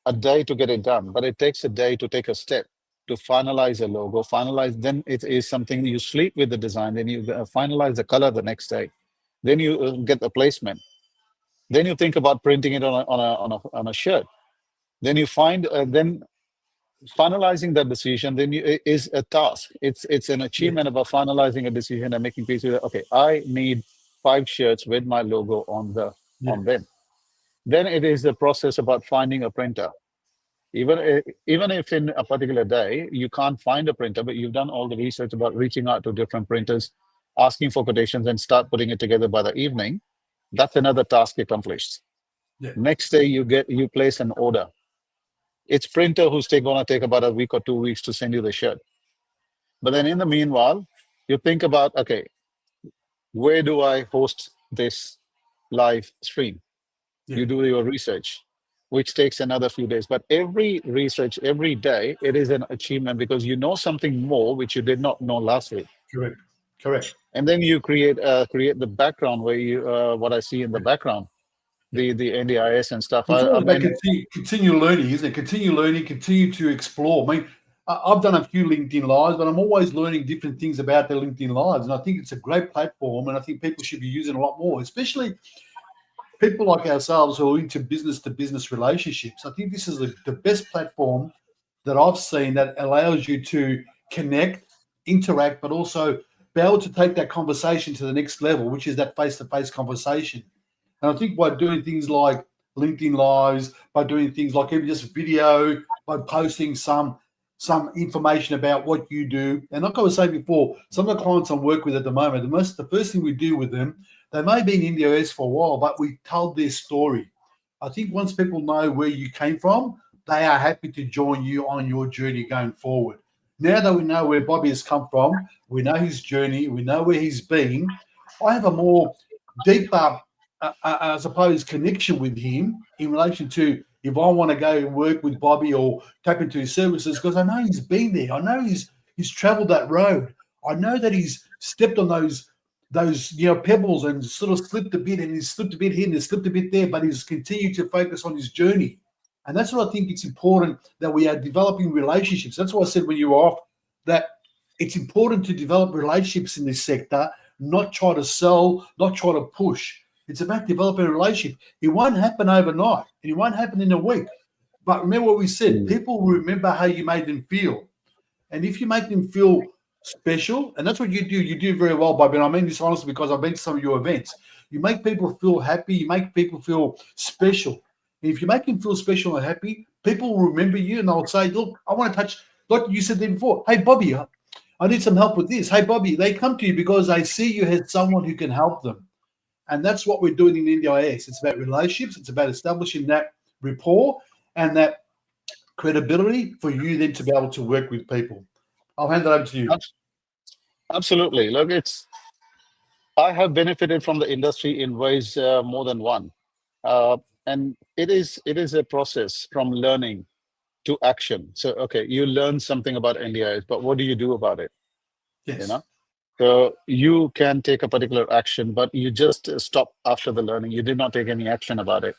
a day to get it done, but it takes a day to take a step to finalize a logo. Then it is something you sleep with the design. Then you finalize the color the next day. Then you get the placement. Then you think about printing it on a shirt. Then you then finalizing that decision then is a task. It's an achievement about finalizing a decision and making peace with it. Okay, I need 5 shirts with my logo on them. Then it is the process about finding a printer. Even if in a particular day you can't find a printer, but you've done all the research about reaching out to different printers, asking for quotations and start putting it together by the evening, that's another task accomplished. Next day you place an order. It's printer who's going to take about a week or 2 weeks to send you the shirt. But then in the meanwhile, you think about, okay, where do I host this live stream? Yeah. You do your research, which takes another few days. But every research, every day, it is an achievement because you know something more which you did not know last week. Correct. Correct. And then you create the background where you what I see in the background, Yeah. the NDIS and stuff. It's all I about mean, continue learning, isn't it? Continue learning, continue to explore. I mean, I've done a few LinkedIn lives, but I'm always learning different things about their LinkedIn lives, and I think it's a great platform, and I think people should be using a lot more, especially people like ourselves who are into business-to-business relationships. I think this is the best platform that I've seen that allows you to connect, interact, but also be able to take that conversation to the next level, which is that face-to-face conversation. And I think by doing things like LinkedIn Lives, by doing things like even just video, by posting some information about what you do. And like I was saying before, some of the clients I work with at the moment, the first thing we do with them, they may be in NDIS for a while, but we told their story. I think once people know where you came from, they are happy to join you on your journey going forward. Now that we know where Bobby has come from, we know his journey, we know where he's been, I have a more deeper, I suppose, connection with him in relation to if I want to go and work with Bobby or tap into his services, because I know he's been there. I know he's traveled that road. I know that he's stepped on those pebbles and sort of slipped a bit, and he's slipped a bit here and he's slipped a bit there, but he's continued to focus on his journey. And that's what I think it's important, that we are developing relationships. That's why I said when you were off that it's important to develop relationships in this sector, not try to sell, not try to push. It's about developing a relationship. It won't happen overnight. It won't happen in a week. But remember what we said, people will remember how you made them feel. And if you make them feel special, and that's what you do very well, Bobby. And I mean this honestly because I've been to some of your events. You make people feel happy, you make people feel special. And if you make them feel special and happy, people will remember you and they'll say, look, I want to touch, like you said there before, hey, Bobby, I need some help with this. Hey, Bobby, they come to you because they see you as someone who can help them. And that's what we're doing in NDIS. It's about relationships. It's about establishing that rapport and that credibility for you then to be able to work with people. I'll hand it over to you. absolutely. Look, I have benefited from the industry in ways more than one, and it is a process from learning to action. So, okay, you learn something about NDIs, but what do you do about it? Yes. You know, so you can take a particular action, but you just stop after the learning. You did not take any action about it.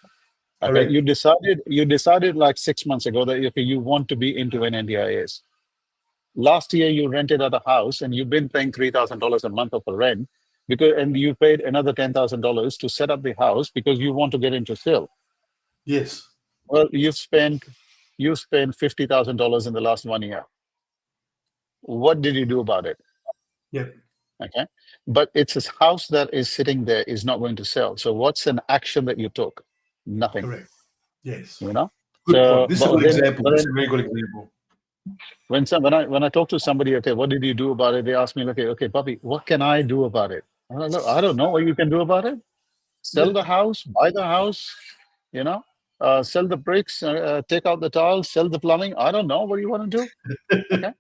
Okay, Correct. you decided like 6 months ago that okay, you want to be into an NDIS. Last year you rented out a house and you've been paying $3,000 a month of the rent and you paid another $10,000 to set up the house because you want to get into sale. Yes. Well, you've spent $50,000 in the last 1 year. What did you do about it? Yep. Okay, but it's a house that is sitting there is not going to sell. So what's an action that you took? Nothing. Correct. Yes. You know. Good So, point. This is a but good then, example. but This is then a very good example. when I talk to somebody, okay, what did you do about it? They ask me, okay, Bobby, what can I do about it? I don't know what you can do about it. Sell the house, buy the house, you know, sell the bricks, take out the tiles, sell the plumbing. I don't know what you want to do. Okay.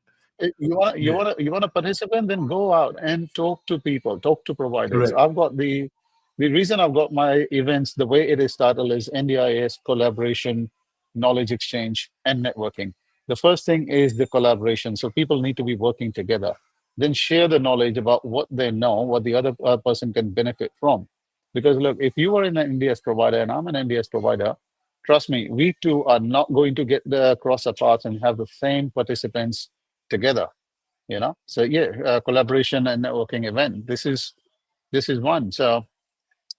You want to participate, then go out and talk to people, talk to providers. Correct. I've got the reason I've got my events the way it is titled is NDIS collaboration, knowledge exchange, and networking. The first thing is the collaboration. So people need to be working together. Then share the knowledge about what they know, what the other person can benefit from. Because look, if you are in an NDS provider and I'm an NDS provider, trust me, we two are not going to get the cross our paths and have the same participants together. So yeah, collaboration and networking event. This is one. So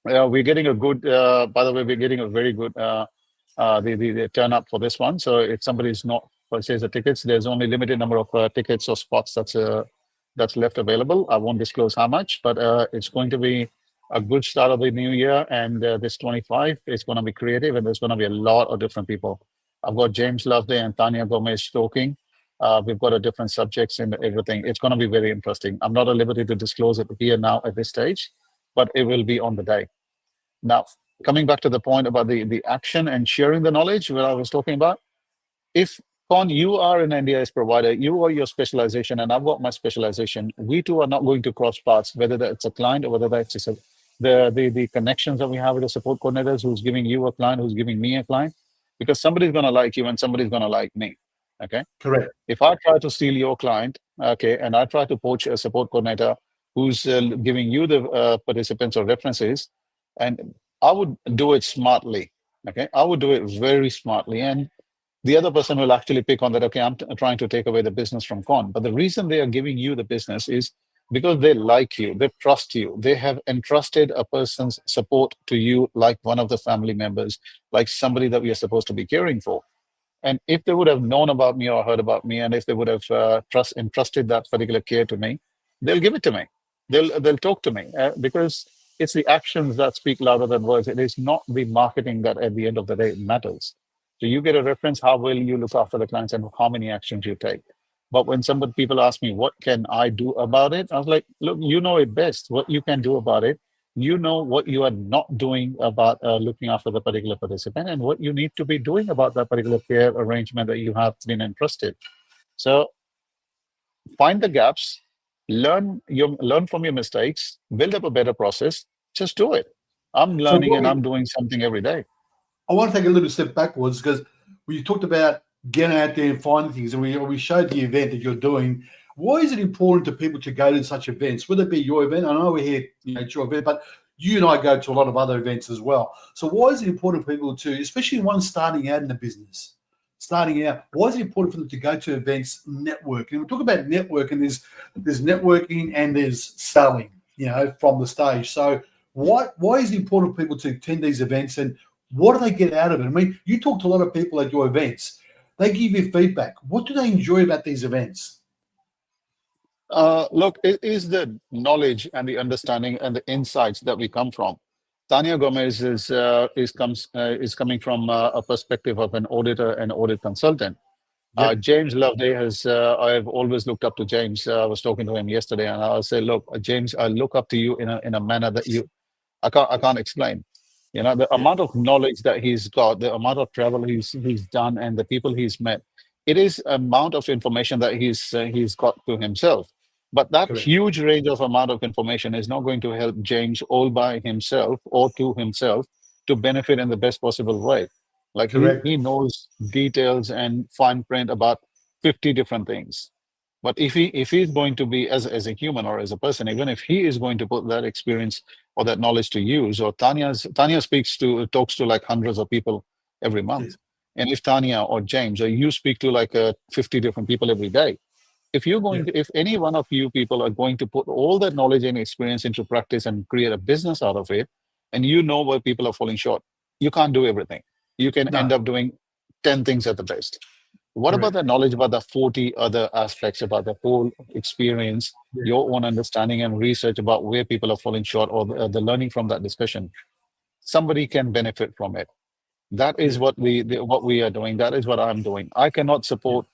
we're getting a good. By the way, we're getting a very good the turn up for this one. So if somebody's not purchased the tickets, there's only limited number of tickets or spots that's left available. I won't disclose how much, but it's going to be a good start of the new year. And this 25 is going to be creative, and there's going to be a lot of different people. I've got James Loveday and Tanya Gomez talking. We've got a different subjects and everything. It's going to be very interesting. I'm not at liberty to disclose it here now at this stage, but it will be on the day. Now, coming back to the point about the action and sharing the knowledge, what I was talking about, if Con, you are an NDIS provider, you are your specialization, and I've got my specialization. We two are not going to cross paths, whether that's a client or whether that's just the connections that we have with the support coordinators, who's giving you a client, who's giving me a client, because somebody's going to like you and somebody's going to like me. Okay. Correct. If I try to steal your client, okay, and I try to poach a support coordinator who's giving you the participants or references, and I would do it smartly. Okay, I would do it very smartly, and the other person will actually pick on that. Okay, I'm trying to take away the business from Con, but the reason they are giving you the business is because they like you, they trust you, they have entrusted a person's support to you like one of the family members, like somebody that we are supposed to be caring for. And if they would have known about me or heard about me, and if they would have entrusted that particular care to me, they'll give it to me. They'll talk to me because it's the actions that speak louder than words. It is not the marketing that at the end of the day matters. So you get a reference how well you look after the clients and how many actions you take. But when some people ask me, what can I do about it? I was like, look, you know it best. What you can do about it, you know what you are not doing about looking after the particular participant and what you need to be doing about that particular care arrangement that you have been entrusted. So find the gaps, learn from your mistakes, build up a better process. Just do it. I'm So, learning and Bobby, I'm doing something every day. I want to take a little step backwards because we talked about getting out there and finding things, and we showed the event that you're doing. Why is it important to people to go to such events? Whether it be your event, I know we're here, it's your event, but you and I go to a lot of other events as well. So why is it important for people to, especially one starting out in the business, starting out? Why is it important for them to go to events, network? And we talk about networking. There's networking and there's selling, from the stage. So why is it important for people to attend these events, and what do they get out of it? I mean, you talk to a lot of people at your events. They give you feedback. What do they enjoy about these events? Look, it is the knowledge and the understanding and the insights that we come from. Tanya Gomez is coming from a perspective of an auditor and audit consultant. Yep, James Loveday has, I've always looked up to James. I was talking to him yesterday, and I'll say, look, James, I look up to you in a manner that I can't explain. You know, the yep, amount of knowledge that he's got, the amount of travel he's done, and the people he's met. It is amount of information that he's got to himself. But that correct, huge range of amount of information is not going to help James all by himself or to himself to benefit in the best possible way. Like correct. he knows details and fine print about 50 different things. But if he's going to be as a human or as a person, even if he is going to put that experience or that knowledge to use, or Tanya talks to like hundreds of people every month. Yes, And if Tanya or James or you speak to like 50 different people every day, yeah, if any one of you people are going to put all that knowledge and experience into practice and create a business out of it, and you know where people are falling short, you can't do everything. You can no, end up doing 10 things at the best. What about correct, the knowledge about the 40 other aspects about the whole experience, yeah, your own understanding and research about where people are falling short, or the learning from that discussion? Somebody can benefit from it. That yeah, is what we are doing. That is what I'm doing. I cannot yeah, support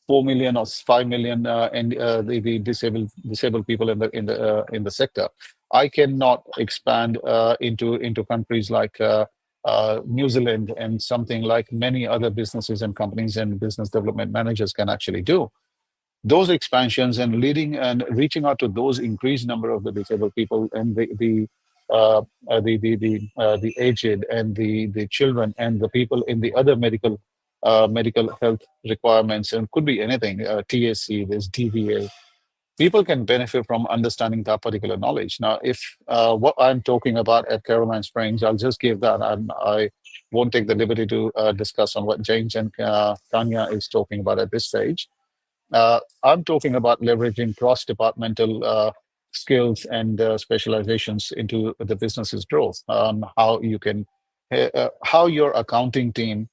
4 million or 5 million and the disabled people in the sector. I cannot expand into countries like New Zealand and something like many other businesses and companies and business development managers can actually do. Those expansions and leading and reaching out to those increased number of the disabled people and the aged and the children and the people in the other medical health requirements, and could be anything, TSC, there's DVA. People can benefit from understanding that particular knowledge. Now, if what I'm talking about at Caroline Springs, I'll just give that. I won't take the liberty to discuss on what James and Tanya is talking about at this stage. I'm talking about leveraging cross-departmental skills and specializations into the business's growth. How you can, how your accounting team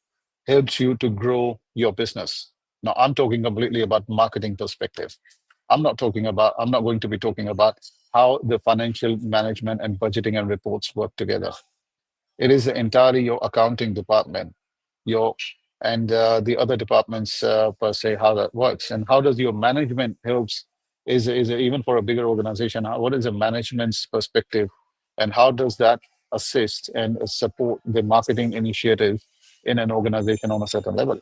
helps you to grow your business. Now, I'm talking completely about marketing perspective. I'm not going to be talking about how the financial management and budgeting and reports work together. It is entirely your accounting department, your and the other departments per se, how that works, and how does your management helps is even for a bigger organization. What is the management's perspective, and how does that assist and support the marketing initiative in an organization on a certain level?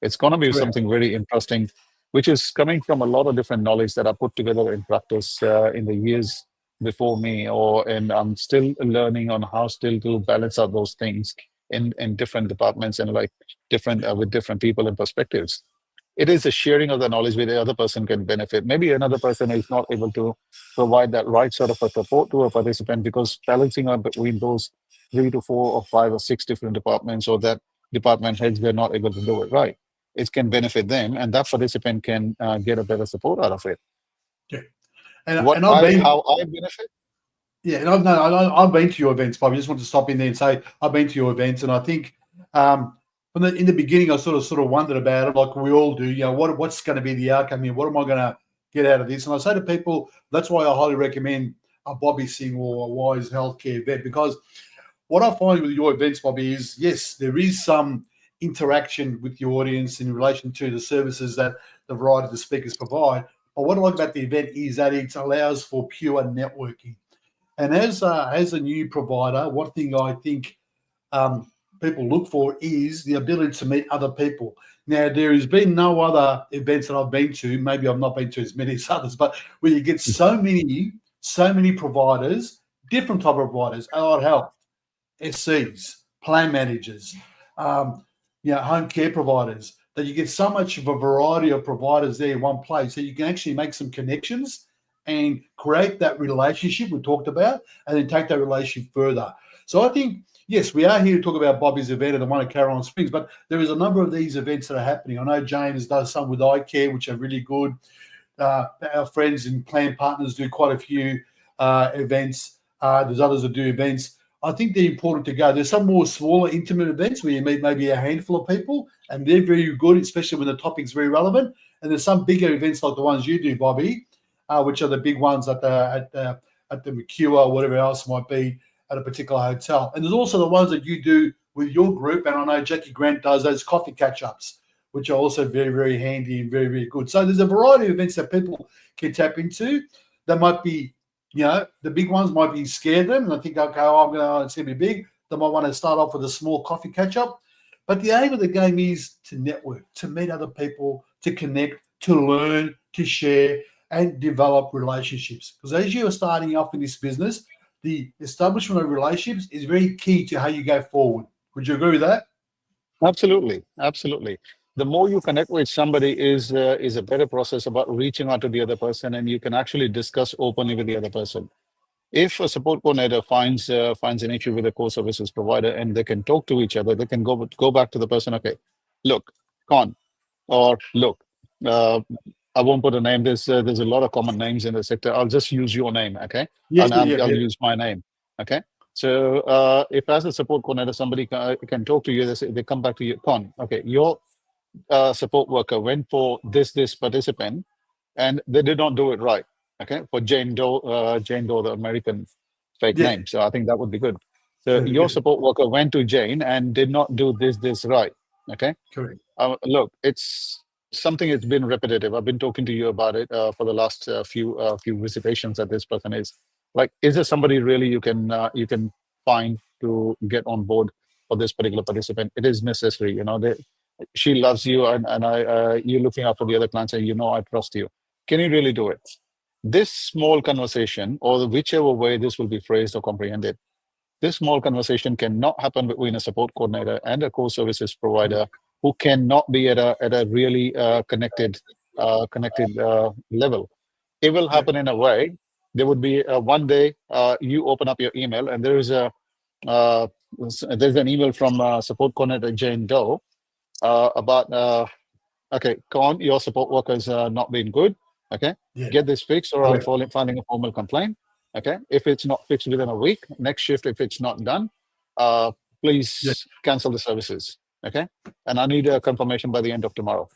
It's going to be Correct. something very interesting, which is coming from a lot of different knowledge that I put together in practice in the years before me, and I'm still learning on how still to balance out those things in different departments and like different with different people and perspectives. It is a sharing of the knowledge where the other person can benefit. Maybe another person is not able to provide that right sort of a support to a participant, because balancing out between those 3 to 4 or 5 or 6 different departments, or that department heads, they're not able to do it right. It can benefit them, and that participant can get a better support out of it. Yeah. What And I've I been, how I benefit. yeah, and I've no, I've been to your events, Bob. I just want to stop in there and say I've been to your events, and I think in the beginning, I sort of wondered about it, like we all do. You know, what's going to be the outcome here? What am I going to get out of this? And I say to people, that's why I highly recommend a Bobby Singh or a Wise Healthcare vet, because what I find with your events, Bobby, is yes, there is some interaction with the audience in relation to the services that the variety of the speakers provide. But what I like about the event is that it allows for pure networking. And as a new provider, one thing I think um, people look for is the ability to meet other people. Now, there has been no other events that I've been to. Maybe I've not been to as many as others, but where you get so many providers, different type of providers, allied health, SCs, plan managers, home care providers, that you get so much of a variety of providers there in one place that you can actually make some connections and create that relationship we talked about, and then take that relationship further. So I think, yes, we are here to talk about Bobby's event and the one at Caroline Springs, but there is a number of these events that are happening. I know James does some with eye care, which are really good. Our friends and plan partners do quite a few events. There's others that do events. I think they're important to go. There's some more smaller, intimate events where you meet maybe a handful of people, and they're very good, especially when the topic's very relevant. And there's some bigger events like the ones you do, Bobby, which are the big ones at the McCure or whatever else might be at a particular hotel. And there's also the ones that you do with your group, and I know Jackie Grant does those coffee catch-ups, which are also very, very handy and very, very good. So there's a variety of events that people can tap into. They might be, the big ones might be scare them, and I think, okay, it's going to be big. They might want to start off with a small coffee catch-up. But the aim of the game is to network, to meet other people, to connect, to learn, to share, and develop relationships. Because as you are starting off in this business, the establishment of relationships is very key to how you go forward. Would you agree with that? Absolutely, absolutely. The more you connect with somebody is a better process about reaching out to the other person, and you can actually discuss openly with the other person. If a support coordinator finds an issue with a core services provider and they can talk to each other, they can go back to the person. Okay, look, Con, or look, uh, I won't put a name. There's a lot of common names in the sector. I'll just use your name, okay? Yeah, And yeah, I'll yeah. use my name, okay? So if as a support coordinator somebody can talk to you, they come back to you, Con, okay, your support worker went for this participant and they did not do it right. Okay, for Jane Doe, the American fake Yeah, name. So I think that would be good. So correct, your yeah, support worker went to Jane and did not do this right. Okay, correct. look, it's something that's been repetitive. I've been talking to you about it for the last few visitations that this person is. Like, is there somebody really you can find to get on board for this particular participant? It is necessary. She loves you, and you're looking after the other clients, and I trust you. Can you really do it? This small conversation, or whichever way this will be phrased or comprehended, this small conversation cannot happen between a support coordinator and a core services provider who cannot be at a really connected level. It will Yeah, happen in a way. There would be one day you open up your email and uh, there's an email from support coordinator Jane Doe about okay, Con, your support workers not being good. Okay, yeah, get this fixed, or I'll correct. filing a formal complaint. Okay, if it's not fixed within a week, next shift, if it's not done, Yeah, please cancel the services. Okay, and I need a confirmation by the end of tomorrow.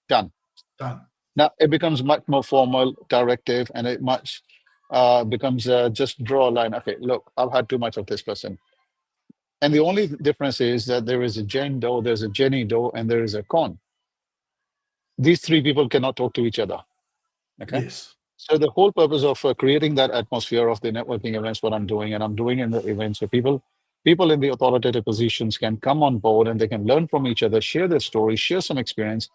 Done. done. Now it becomes much more formal, directive, and it much becomes just draw a line. Okay, look, I've had too much of this person. And the only difference is that there is a Jane Doe, there's a Jenny Doe, and there is a Con. These three people cannot talk to each other. Okay. Yes, So the whole purpose of creating that atmosphere of the networking events, what I'm doing, and I'm doing in the events for people, people in the authoritative positions can come on board and they can learn from each other, share their stories, share some experience,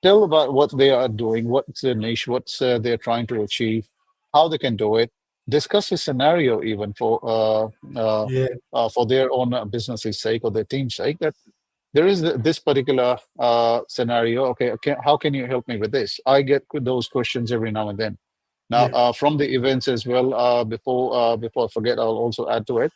tell about what they are doing, what's their niche, what's they're trying to achieve, how they can do it, discuss a scenario even Yeah, for their own business's sake or their team's sake. That there is this particular scenario. Okay, how can you help me with this? I get those questions every now and then. Now, yeah, from the events as well. Before I forget, I'll also add to it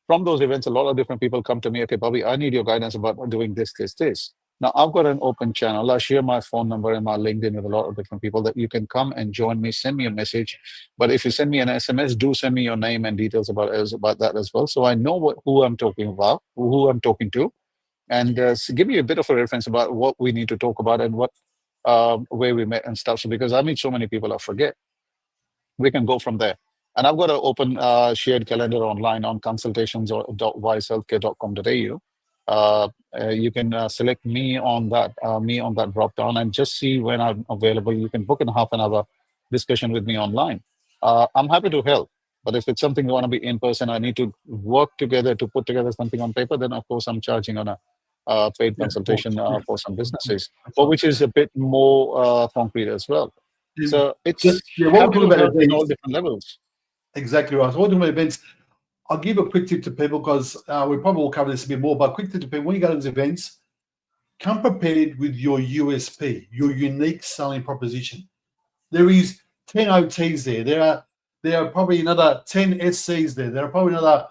from those events, a lot of different people come to me. Okay, Bobby, I need your guidance about doing this, this, this. Now, I've got an open channel. I share my phone number and my LinkedIn with a lot of different people that you can come and join me, send me a message. But if you send me an SMS, do send me your name and details about that as well. So I know who I'm talking about, who I'm talking to, and give me a bit of a reference about what we need to talk about and what where we met and stuff. So because I meet so many people, I forget we can go from there. And I've got an open shared calendar online on consultations.wisehealthcare.com.au. You can select me on that drop down and just see when I'm available. You can book in half an hour discussion with me online. I'm happy to help. But if it's something you want to be in person, I need to work together to put together something on paper, then of course I'm charging on a paid yeah, of course. consultation Yeah, for some businesses, that's but right. which is a bit more concrete as well. Yeah, So just it's yeah, what we're happy talking to about help in all events, different levels. exactly right. So what we're talking about events. I'll give a quick tip to people because we probably will cover this a bit more. But quick tip to people: when you go to these events, come prepared with your USP, your unique selling proposition. There is 10 OTs there. There are probably another 10 SCs there. There are probably another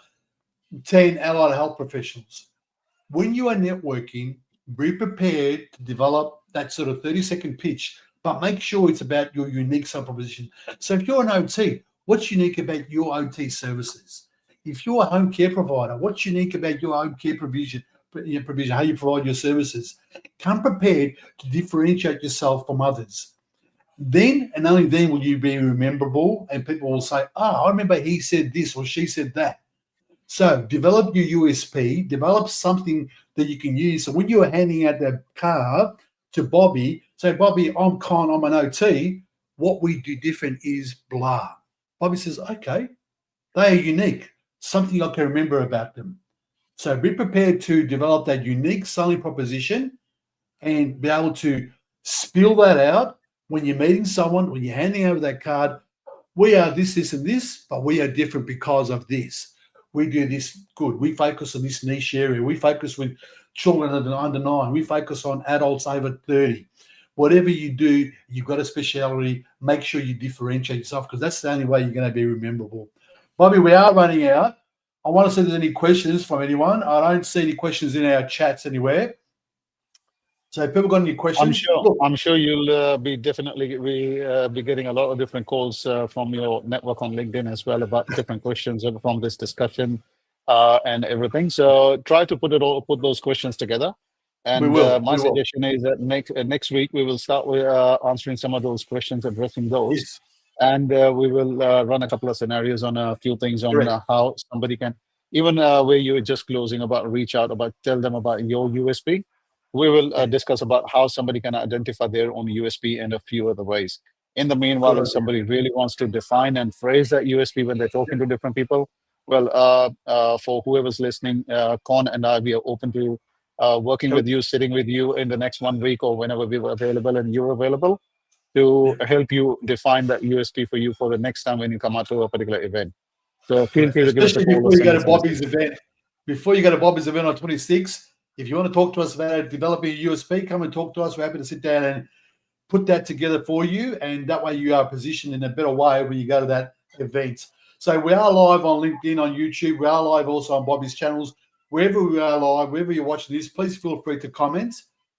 10 allied health professionals. When you are networking, be prepared to develop that sort of 30-second pitch, but make sure it's about your unique selling proposition. So if you're an OT, what's unique about your OT services? If you're a home care provider, what's unique about your home care provision, how you provide your services? Come prepared to differentiate yourself from others. Then and only then will you be rememberable, and people will say, "Oh, I remember he said this or she said that." So develop your USP, develop something that you can use. So when you are handing out that card to Bobby, say, Bobby, I'm Con, I'm an OT. What we do different is blah. Bobby says, okay, they are unique. Something I can remember about them. So be prepared to develop that unique selling proposition and be able to spill that out when you're meeting someone, when you're handing over that card. We are this, this, and this, but we are different because of this. We do this good. We focus on this niche area. We focus with children under 9. We focus on adults over 30. Whatever you do, you've got a speciality. Make sure you differentiate yourself because that's the only way you're going to be rememberable. Bobby, we are running out. I want to see if there's any questions from anyone. I don't see any questions in our chats anywhere. So if people got any questions, look, I'm sure you'll be definitely be getting a lot of different calls from your network on LinkedIn as well about different questions from this discussion and everything. So try to put those questions together. we And will. my We will. suggestion is that next week we will start with answering some of those questions, addressing those, Yes, and we will run a couple of scenarios on a few things on correct. how somebody can even where you were just closing about reach out about tell them about your USP. We will Yeah, discuss about how somebody can identify their own USP and a few other ways. In the meanwhile, good if idea. somebody really wants to define and phrase that USP when they're talking to different people, well, for whoever's listening, Con and I, we are open to working with you, sitting with you in the next 1 week or whenever we were available and you're available to Yeah, help you define that USP for you for the next time when you come out to a particular event. So feel correct. free to give us a Especially call or before you send go to us a Bobby's message. event. Before you go to Bobby's event on 26, if you want to talk to us about developing a USP, come and talk to us. We're happy to sit down and put that together for you. And that way you are positioned in a better way when you go to that event. So we are live on LinkedIn, on YouTube. We are live also on Bobby's channels. Wherever we are live, wherever you're watching this, please feel free to comment.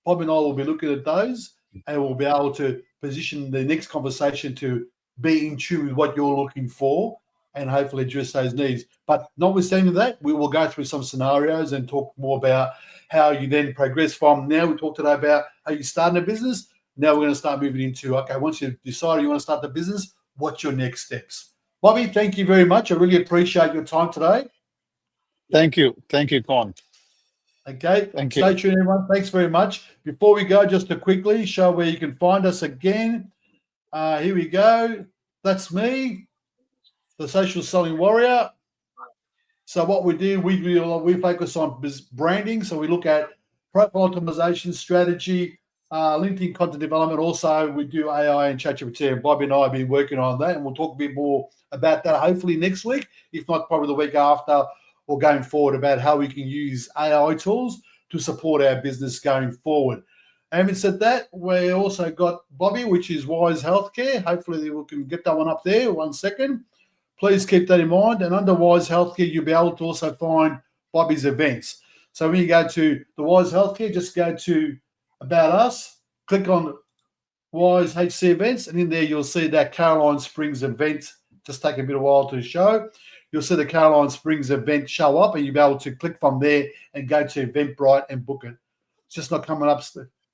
Bobby and I will be looking at those and we'll be able to position the next conversation to be in tune with what you're looking for and hopefully address those needs. But notwithstanding that, we will go through some scenarios and talk more about how you then progress from now. We talked today about how you start a business. Now we're going to start moving into, okay, once you've decided you want to start the business, what's your next steps? Bobby, thank you very much. I really appreciate your time today. Thank you. Thank you, Con. Okay, Thank stay you. tuned, everyone. Thanks very much. Before we go, just to quickly show where you can find us again. Here we go. That's me, the social selling warrior. So what we do, we focus on branding. So we look at profile optimization, strategy, LinkedIn content development. Also, we do AI and ChatGPT. And Bobby and I have been working on that, and we'll talk a bit more about that hopefully next week, if not probably the week after or going forward, about how we can use AI tools to support our business going forward. Having said that, we also got Bobby, which is Wise Healthcare. Hopefully we can get that one up there. 1 second. Please keep that in mind. And under Wise Healthcare, you'll be able to also find Bobby's events. So when you go to the Wise Healthcare, just go to About Us, click on Wise HC Events, and in there you'll see that Caroline Springs event. Just take a bit of while to show. You'll see the Caroline Springs event show up, and you'll be able to click from there and go to Eventbrite and book it. It's just not coming up.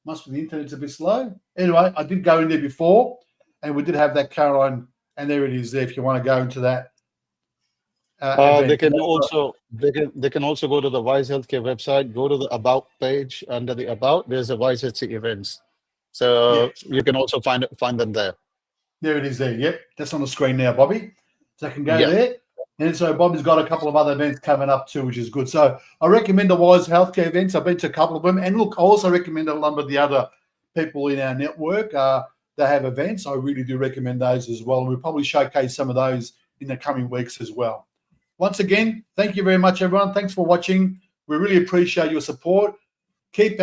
Must be the internet's a bit slow. Anyway, I did go in there before, and we did have that Caroline, and there it is there if you want to go into that event. They can also go to the Wise Healthcare website, go to the About page. Under the About, there's a Wise HC events. So you can also find them there. There it is there. Yep, that's on the screen now, Bobby. So I can go there. And so Bobby's got a couple of other events coming up too, which is good. So I recommend the Wise Healthcare events. I've been to a couple of them. And look, I also recommend a number of the other people in our network that have events. I really do recommend those as well. We'll probably showcase some of those in the coming weeks as well. Once again, thank you very much, everyone. Thanks for watching. We really appreciate your support. Keep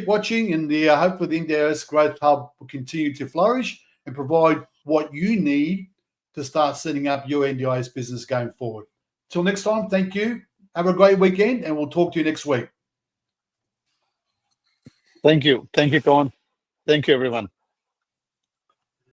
watching, and hopefully the NDIS Growth Hub will continue to flourish and provide what you need to start setting up your NDIS business going forward. Till next time, thank you. Have a great weekend, and we'll talk to you next week. Thank you. Thank you, Colin. Thank you, everyone.